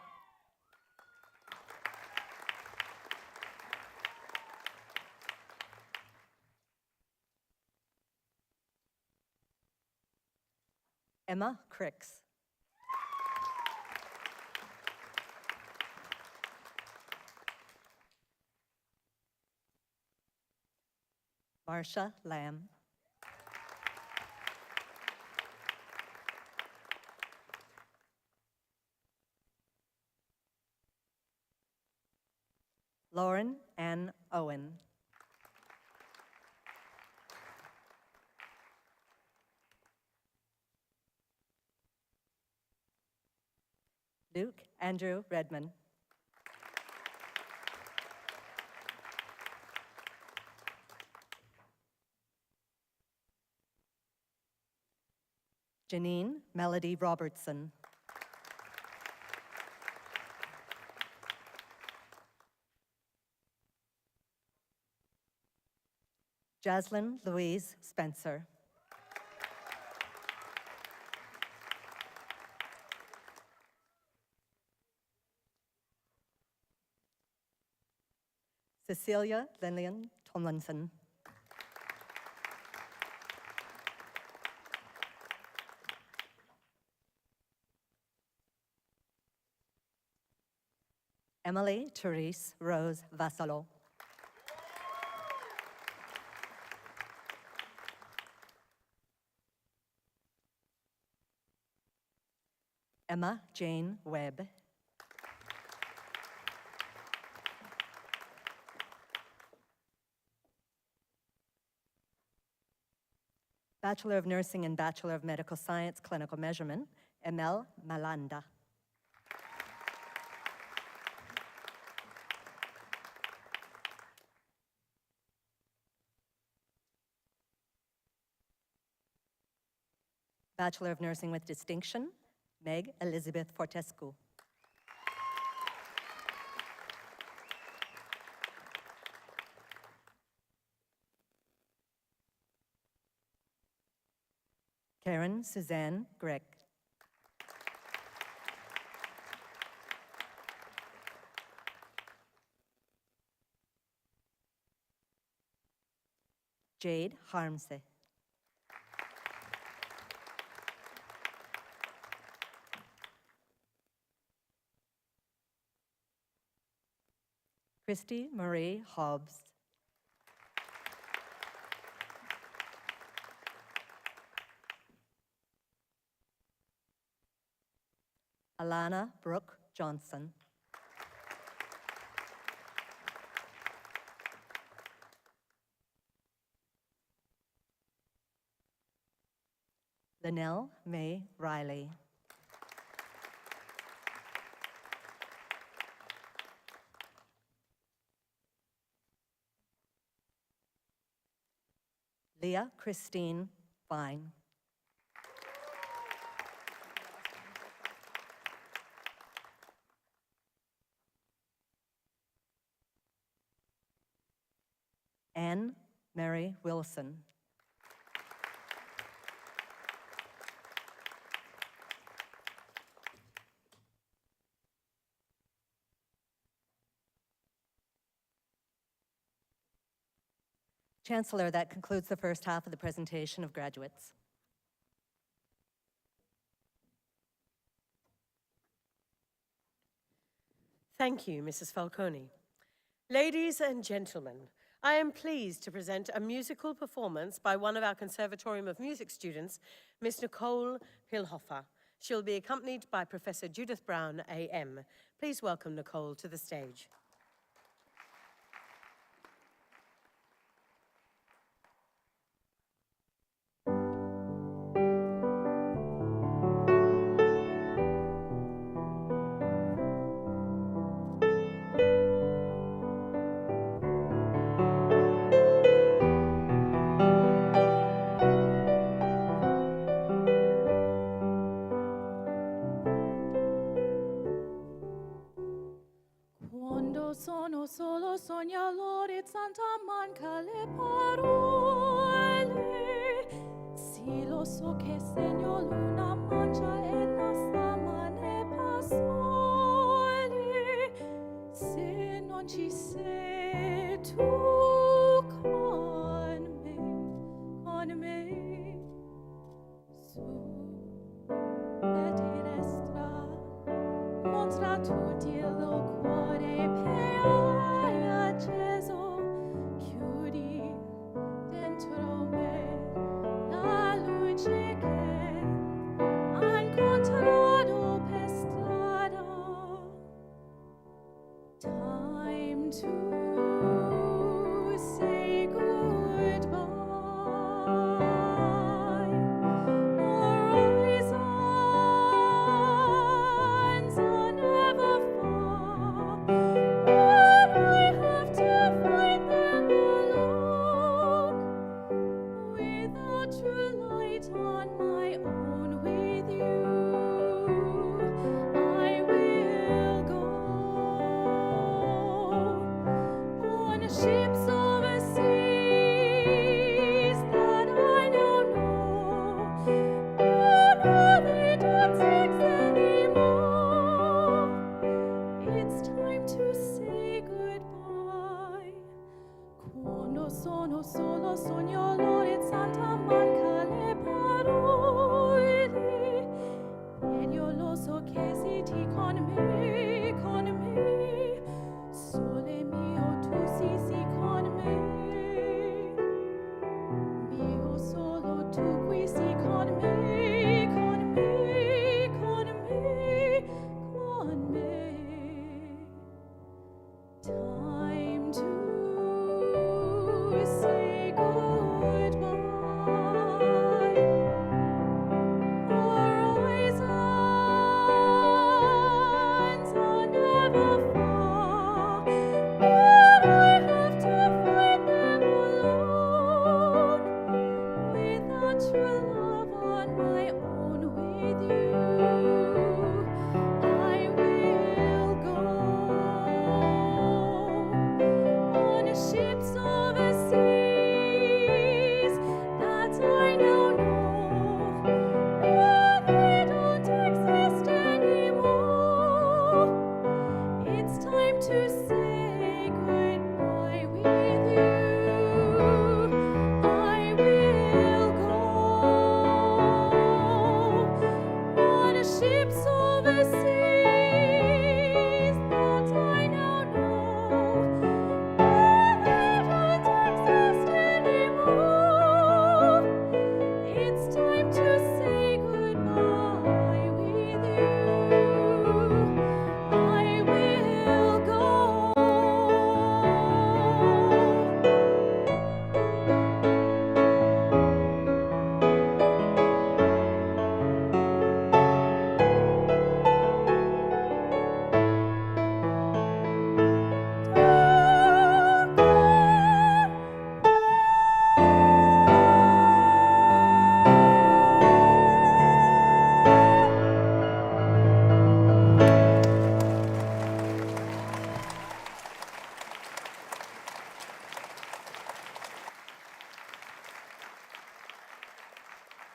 Emma Cricks. Marsha Lamb. Lauren Ann Owen. Luke Andrew Redman. Janine Melody Robertson. Jaslyn Louise Spencer. Cecilia Lillian Tomlinson. Emily Therese Rose Vassalo. Emma Jane Webb. Bachelor of Nursing and Bachelor of Medical Science, Clinical Measurement, Emel Malanda. Bachelor of Nursing with Distinction, Meg Elizabeth Fortescu. Karen Suzanne Greck. Jade Harmse. Christy Marie Hobbs. Alana Brooke Johnson. Linnell May Riley. Leah Christine Vine. Anne Mary Wilson. Chancellor, that concludes the first half of the presentation of graduates. Thank you, Mrs. Falcone. Ladies and gentlemen, I am pleased to present a musical performance by one of our Conservatorium of Music students, Miss Nicole Pilhofer. She'll be accompanied by Professor Judith Brown, AM. Please welcome Nicole to the stage. Without your light on my own with you, I will go on ships over seas that I now know. But they don't exist anymore. It's time to say goodbye. Quando sono solo sogno l'orizzonte manca le parole ed io lo so che sei ti con me, sole mio tu sì con me, mio solo tu qui sì con me, con me, con me, con me. Time to say goodbye. Horizons are never far, but I have to find them alone. Without your love on my own with you, I will go on ships over seas that I now know. But they don't exist anymore. It's time to say goodbye with you. I will go on ships over seas that I now know. But they don't exist anymore. It's time to say goodbye with you. I will go.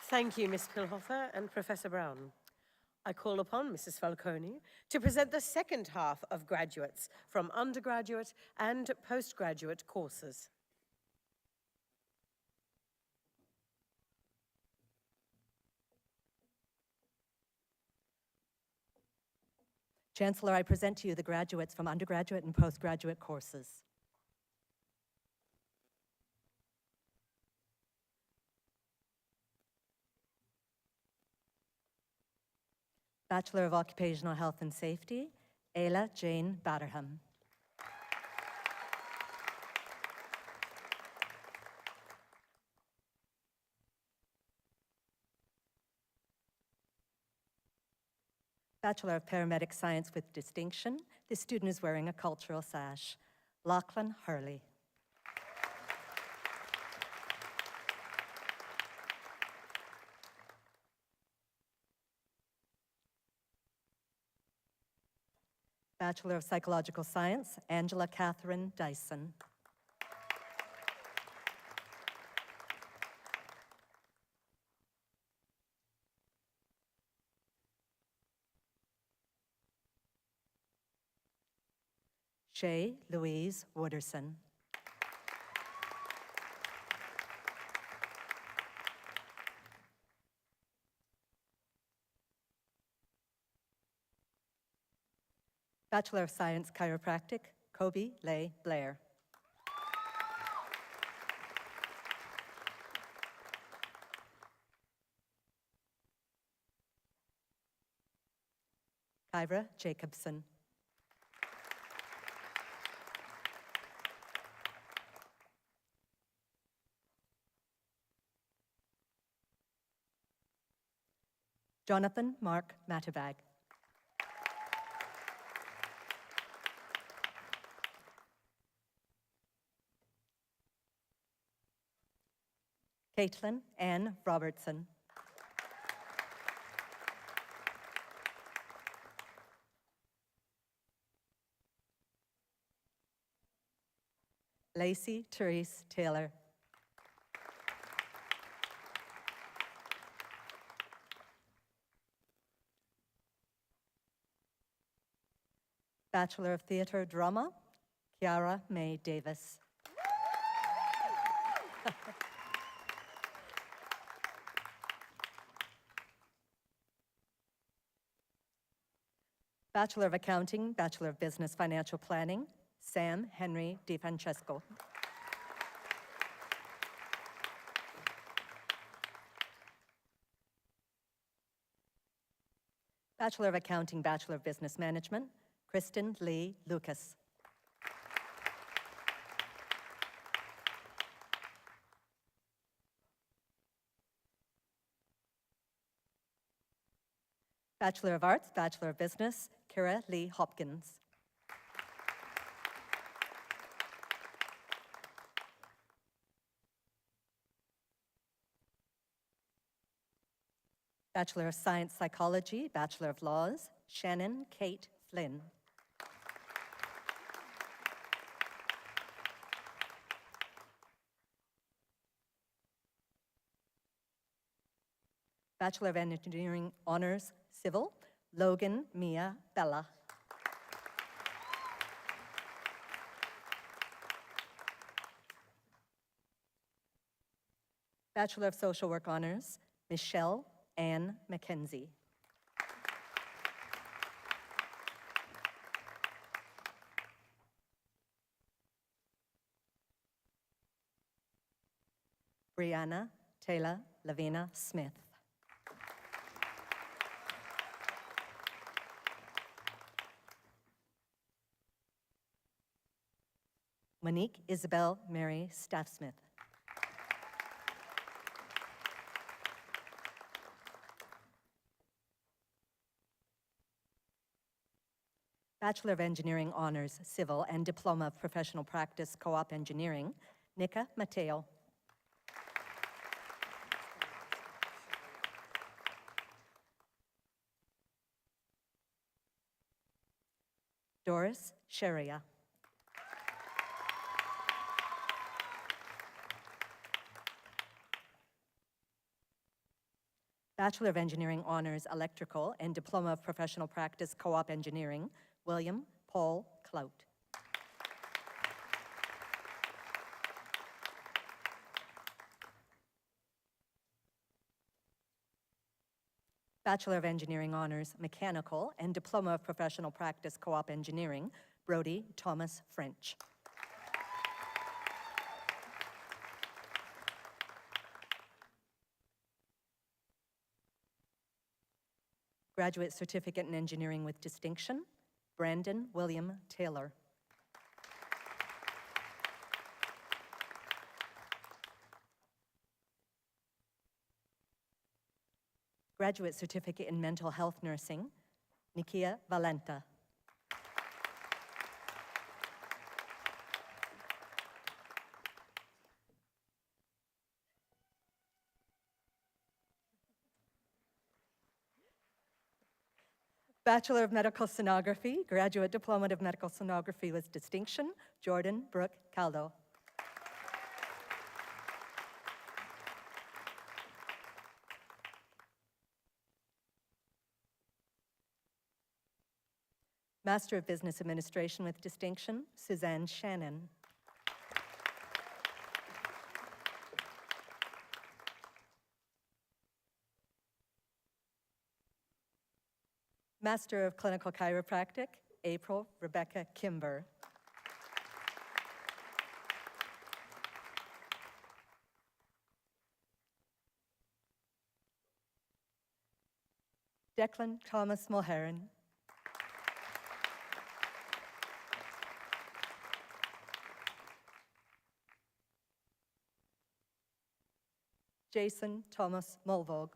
Thank you, Ms. Pilhofer and Professor Brown. I call upon Mrs. Falcone to present the second half of graduates from undergraduate and postgraduate courses. Chancellor, I present to you the graduates from undergraduate and postgraduate courses. Bachelor of Occupational Health and Safety, Ayla Jane Batterham. Bachelor of Paramedic Science with Distinction. This student is wearing a cultural sash. Lachlan Hurley. Bachelor of Psychological Science, Angela Catherine Dyson. Shay Louise Wooderson. Bachelor of Science Chiropractic, Kobe Leigh Blair. Kyra Jacobson. Jonathan Mark Mattervag. Caitlin Ann Robertson. Lacey Therese Taylor. Bachelor of Theatre Drama, Kiara May Davis. Bachelor of Accounting, Bachelor of Business Financial Planning, Sam Henry DiFrancesco. Bachelor of Accounting, Bachelor of Business Management, Kristen Lee Lucas. Bachelor of Arts, Bachelor of Business, Kira Lee Hopkins. Bachelor of Science Psychology, Bachelor of Laws, Shannon Kate Flynn. Bachelor of Engineering Honors, Civil, Logan Mia Bella. Bachelor of Social Work Honors, Michelle Ann McKenzie. Brianna Taylor Lavina Smith. Monique Isabel Mary Staffsmith. Bachelor of Engineering Honors, Civil, and Diploma of Professional Practice, Co-op Engineering, Nika Mateo. Doris Sharia. Bachelor of Engineering Honors, Electrical, and Diploma of Professional Practice, Co-op Engineering, William Paul Clout. Bachelor of Engineering Honors, Mechanical, and Diploma of Professional Practice, Co-op Engineering, Brody Thomas French. Graduate Certificate in Engineering with Distinction, Brandon William Taylor. Graduate Certificate in Mental Health Nursing, Nikia Valenta. Bachelor of Medical Sonography, Graduate Diploma of Medical Sonography with Distinction, Jordan Brooke Caldo. Master of Business Administration with Distinction, Suzanne Shannon. Master of Clinical Chiropractic, April Rebecca Kimber. Declan Thomas Mulheron. Jason Thomas Mulvog.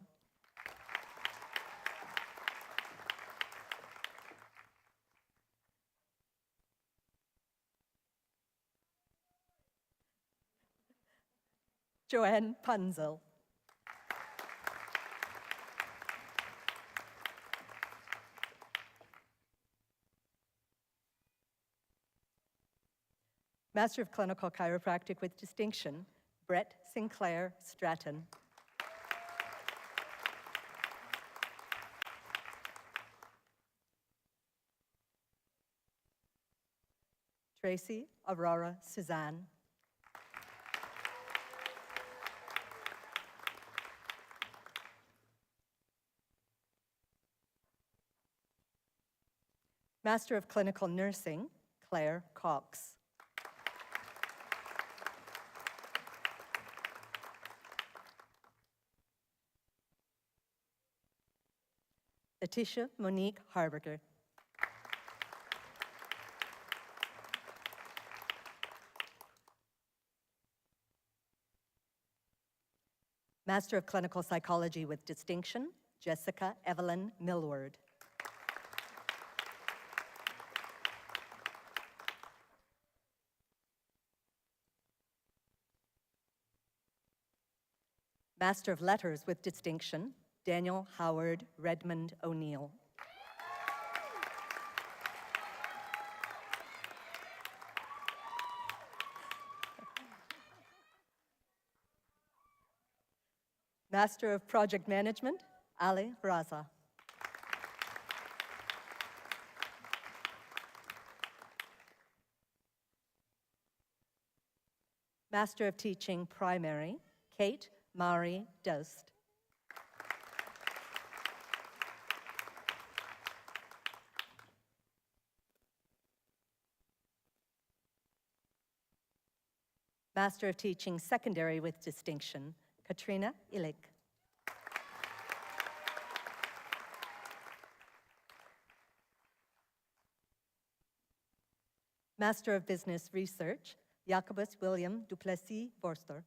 Joanne Punzel. Master of Clinical Chiropractic with Distinction, Brett Sinclair Stratton. Tracy Aurora Suzanne. Master of Clinical Nursing, Claire Cox. Letitia Monique Harberger. Master of Clinical Psychology with Distinction, Jessica Evelyn Millward. Master of Letters with Distinction, Daniel Howard Redmond O'Neill. Master of Project Management, Ali Raza. Master of Teaching Primary, Kate Mari Dost. Master of Teaching Secondary with Distinction, Katrina Illig. Master of Business Research, Jacobus William Duplessis Forster.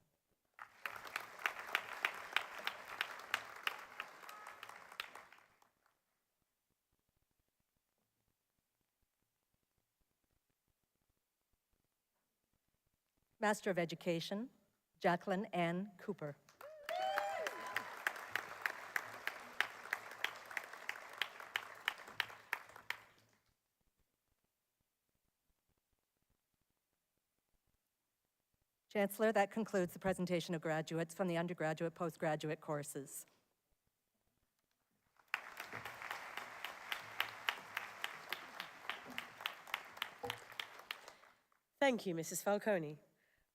Master of Education, Jacqueline Ann Cooper. Chancellor, that concludes the presentation of graduates from the undergraduate, postgraduate courses. Thank you, Mrs. Falcone.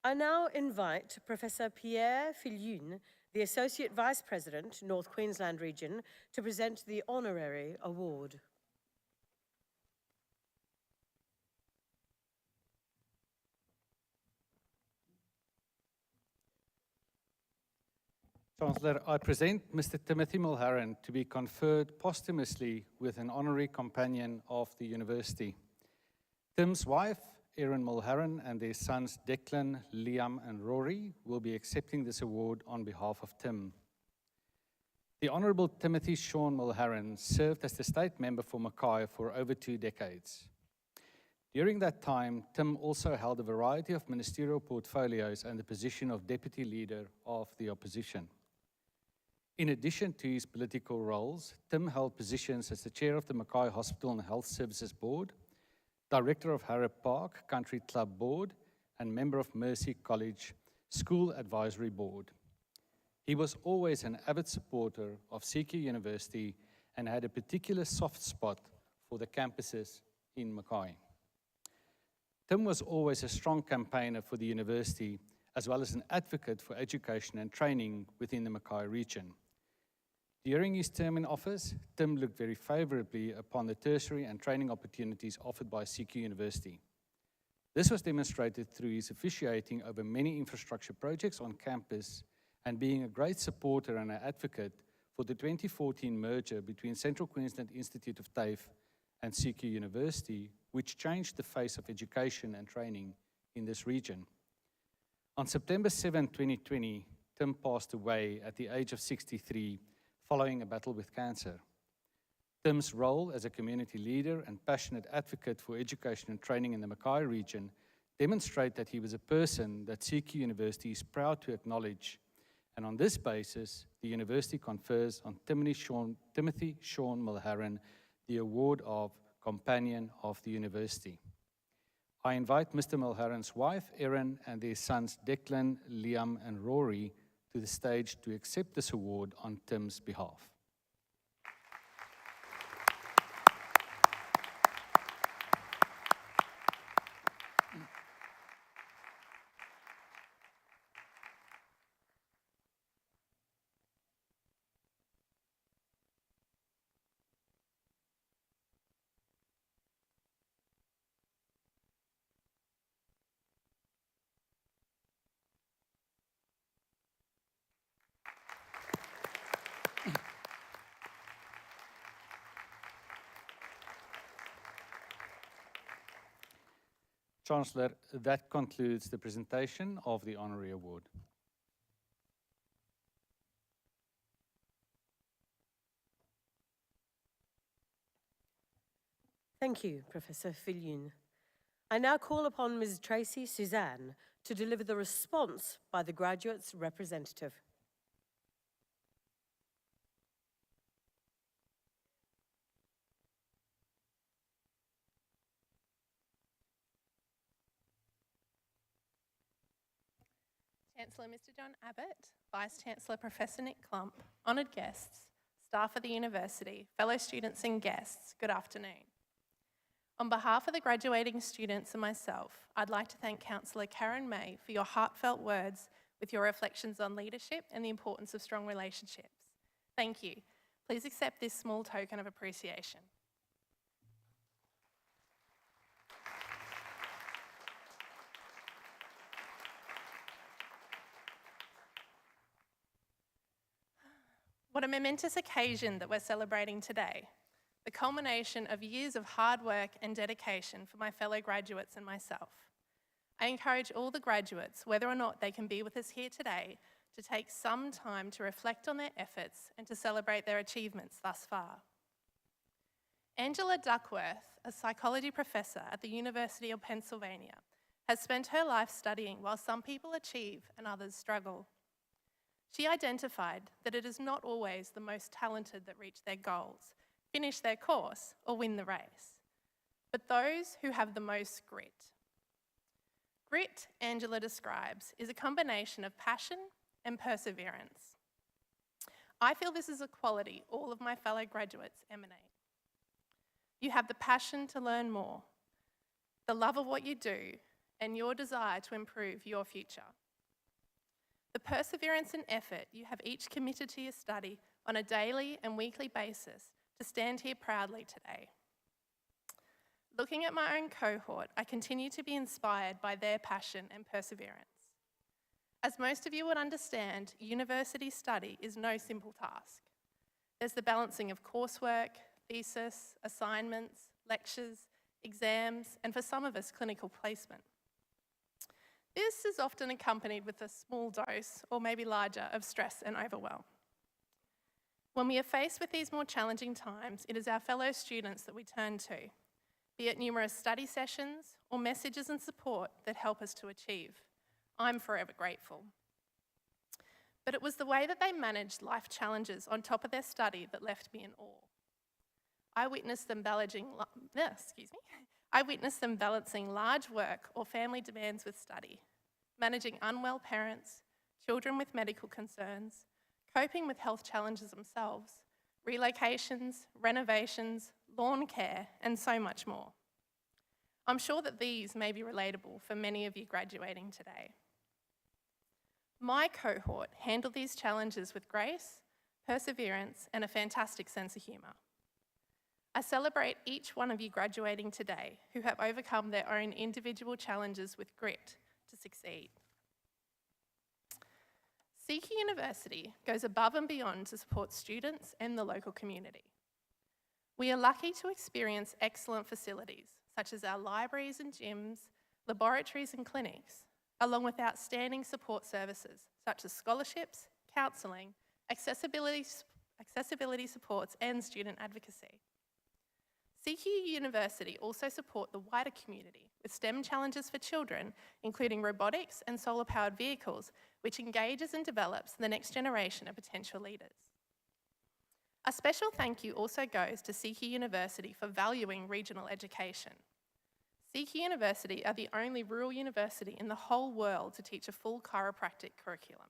I now invite Professor Pierre Filion, the Associate Vice President, North Queensland Region, to present the Honorary Award. Chancellor, I present Mr. Timothy Mulherron to be conferred posthumously with an honorary companion of the university. Tim's wife, Erin Mulherron, and their sons Declan, Liam, and Rory will be accepting this award on behalf of Tim. The Honourable Timothy Sean Mulherron served as the state member for Mackay for over 2 decades. During that time, Tim also held a variety of ministerial portfolios and the position of Deputy Leader of the Opposition. In addition to his political roles, Tim held positions as the Chair of the Mackay Hospital and Health Services Board, Director of Harrop Park Country Club Board, and member of Mercy College School Advisory Board. He was always an avid supporter of CQUniversity and had a particular soft spot for the campuses in Mackay. Tim was always a strong campaigner for the university, as well as an advocate for education and training within the Mackay region. During his term in office, Tim looked very favorably upon the tertiary and training opportunities offered by CQUniversity. This was demonstrated through his officiating over many infrastructure projects on campus and being a great supporter and an advocate for the 2014 merger between Central Queensland Institute of TAFE and CQUniversity, which changed the face of education and training in this region. On September 7, 2020, Tim passed away at the age of 63 following a battle with cancer. Tim's role as a community leader and passionate advocate for education and training in the Mackay region demonstrate that he was a person that CQUniversity is proud to acknowledge and on this basis, the university confers on Timothy Sean Mulheron the award of Companion of the University. I invite Mr. Mulheron's wife, Erin, and their sons, Declan, Liam, and Rory, to the stage to accept this award on Tim's behalf. Chancellor, that concludes the presentation of the Honorary Award. Thank you, Professor Fillion. I now call upon Ms. Tracy Suzanne to deliver the response by the graduates' representative. Chancellor Mr. John Abbott, Vice-Chancellor Professor Nick Klump, honoured guests, staff of the university, fellow students and guests, good afternoon. On behalf of the graduating students and myself, I'd like to thank Councillor Karen May for your heartfelt words with your reflections on leadership and the importance of strong relationships. Thank you. Please accept this small token of appreciation. What a momentous occasion that we're celebrating today. The culmination of years of hard work and dedication for my fellow graduates and myself. I encourage all the graduates, whether or not they can be with us here today, to take some time to reflect on their efforts and to celebrate their achievements thus far. Angela Duckworth, a psychology professor at the University of Pennsylvania, has spent her life studying while some people achieve and others struggle. She identified that it is not always the most talented that reach their goals, finish their course, or win the race, but those who have the most grit. Grit, Angela describes, is a combination of passion and perseverance. I feel this is a quality all of my fellow graduates emanate. You have the passion to learn more, the love of what you do, and your desire to improve your future. The perseverance and effort you have each committed to your study on a daily and weekly basis to stand here proudly today. Looking at my own cohort, I continue to be inspired by their passion and perseverance. As most of you would understand, university study is no simple task. There's the balancing of coursework, thesis, assignments, lectures, exams, and for some of us, clinical placement. This is often accompanied with a small dose, or maybe larger, of stress and overwhelm. When we are faced with these more challenging times, it is our fellow students that we turn to, be it numerous study sessions or messages and support that help us to achieve. I'm forever grateful. But it was the way that they managed life challenges on top of their study that left me in awe. I witnessed them balancing large work or family demands with study, managing unwell parents, children with medical concerns, coping with health challenges themselves, relocations, renovations, lawn care, and so much more. I'm sure that these may be relatable for many of you graduating today. My cohort handled these challenges with grace, perseverance, and a fantastic sense of humour. I celebrate each one of you graduating today who have overcome their own individual challenges with grit to succeed. CQUniversity goes above and beyond to support students and the local community. We are lucky to experience excellent facilities, such as our libraries and gyms, laboratories and clinics, along with outstanding support services, such as scholarships, counselling, accessibility supports, and student advocacy. CQUniversity also support the wider community with STEM challenges for children, including robotics and solar-powered vehicles, which engages and develops the next generation of potential leaders. A special thank you also goes to CQUniversity for valuing regional education. CQUniversity are the only rural university in the whole world to teach a full chiropractic curriculum.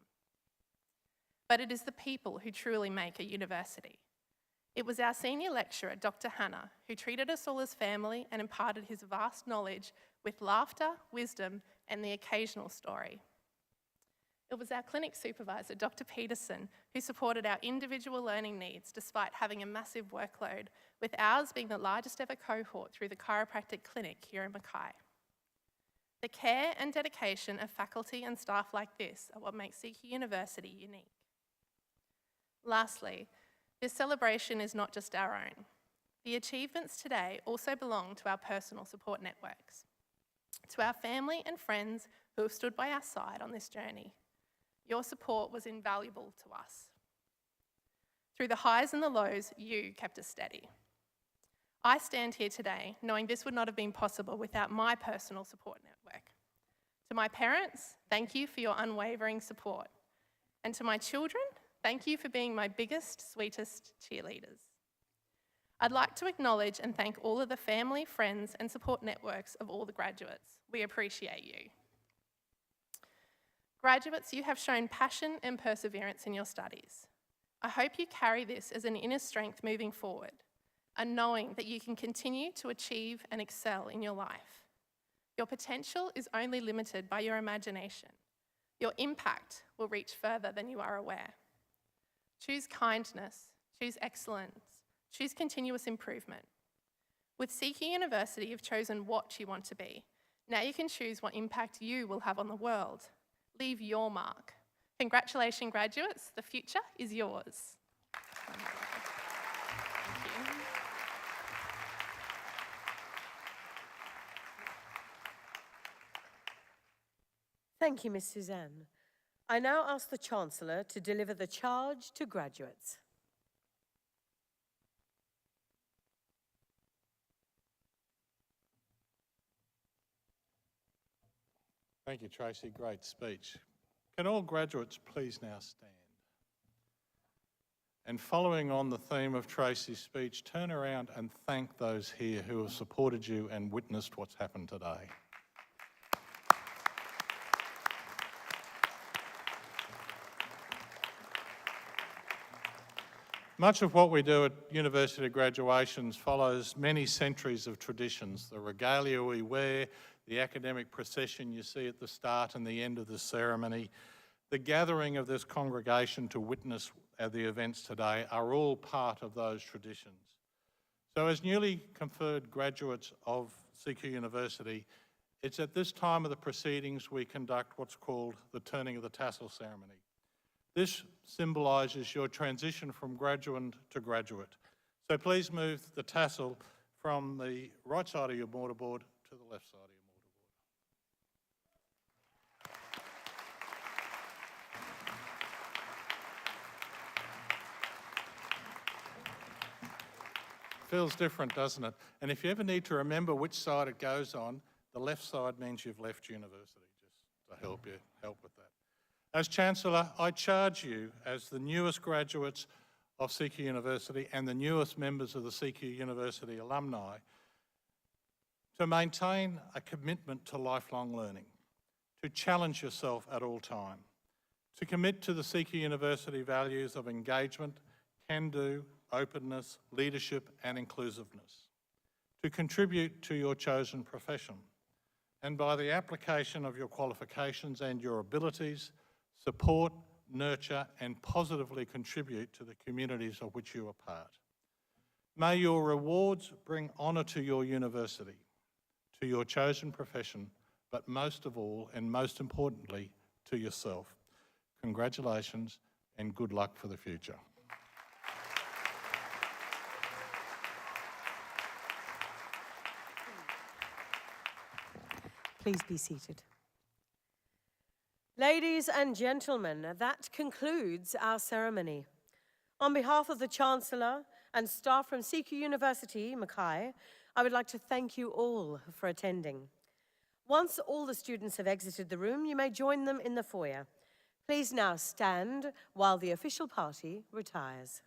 But it is the people who truly make a university. It was our senior lecturer, Dr. Hannah, who treated us all as family and imparted his vast knowledge with laughter, wisdom, and the occasional story. It was our clinic supervisor, Dr. Peterson, who supported our individual learning needs despite having a massive workload, with ours being the largest ever cohort through the chiropractic clinic here in Mackay. The care and dedication of faculty and staff like this are what makes CQUniversity unique. Lastly, this celebration is not just our own. The achievements today also belong to our personal support networks, to our family and friends who have stood by our side on this journey. Your support was invaluable to us. Through the highs and the lows, you kept us steady. I stand here today knowing this would not have been possible without my personal support network. To my parents, thank you for your unwavering support. And to my children, thank you for being my biggest, sweetest cheerleaders. I'd like to acknowledge and thank all of the family, friends, and support networks of all the graduates. We appreciate you. Graduates, you have shown passion and perseverance in your studies. I hope you carry this as an inner strength moving forward, and knowing that you can continue to achieve and excel in your life. Your potential is only limited by your imagination. Your impact will reach further than you are aware. Choose kindness, choose excellence, choose continuous improvement. With CQUniversity, you've chosen what you want to be. Now you can choose what impact you will have on the world. Leave your mark. Congratulations, graduates. The future is yours. Thank you. Thank you, Miss Suzanne. I now ask the Chancellor to deliver the charge to graduates. Thank you, Tracy. Great speech. Can all graduates please now stand? And following on the theme of Tracy's speech, turn around and thank those here who have supported you and witnessed what's happened today. Much of what we do at university graduations follows many centuries of traditions. The regalia we wear, the academic procession you see at the start and the end of the ceremony, the gathering of this congregation to witness the events today are all part of those traditions. So as newly conferred graduates of CQUniversity, it's at this time of the proceedings we conduct what's called the turning of the tassel ceremony. This symbolises your transition from graduand to graduate. So please move the tassel from the right side of your mortarboard to the left side of your mortarboard. Feels different, doesn't it? And if you ever need to remember which side it goes on, the left side means you've left university, just to help with that. As Chancellor, I charge you as the newest graduates of CQUniversity and the newest members of the CQUniversity alumni to maintain a commitment to lifelong learning, to challenge yourself at all time, to commit to the CQUniversity values of engagement, can-do, openness, leadership and inclusiveness, to contribute to your chosen profession, and by the application of your qualifications and your abilities, support, nurture and positively contribute to the communities of which you are part. May your rewards bring honour to your university, to your chosen profession, but most of all and most importantly, to yourself. Congratulations and good luck for the future. Please be seated. Ladies and gentlemen, that concludes our ceremony. On behalf of the Chancellor and staff from CQUniversity, Mackay, I would like to thank you all for attending. Once all the students have exited the room, you may join them in the foyer. Please now stand while the official party retires.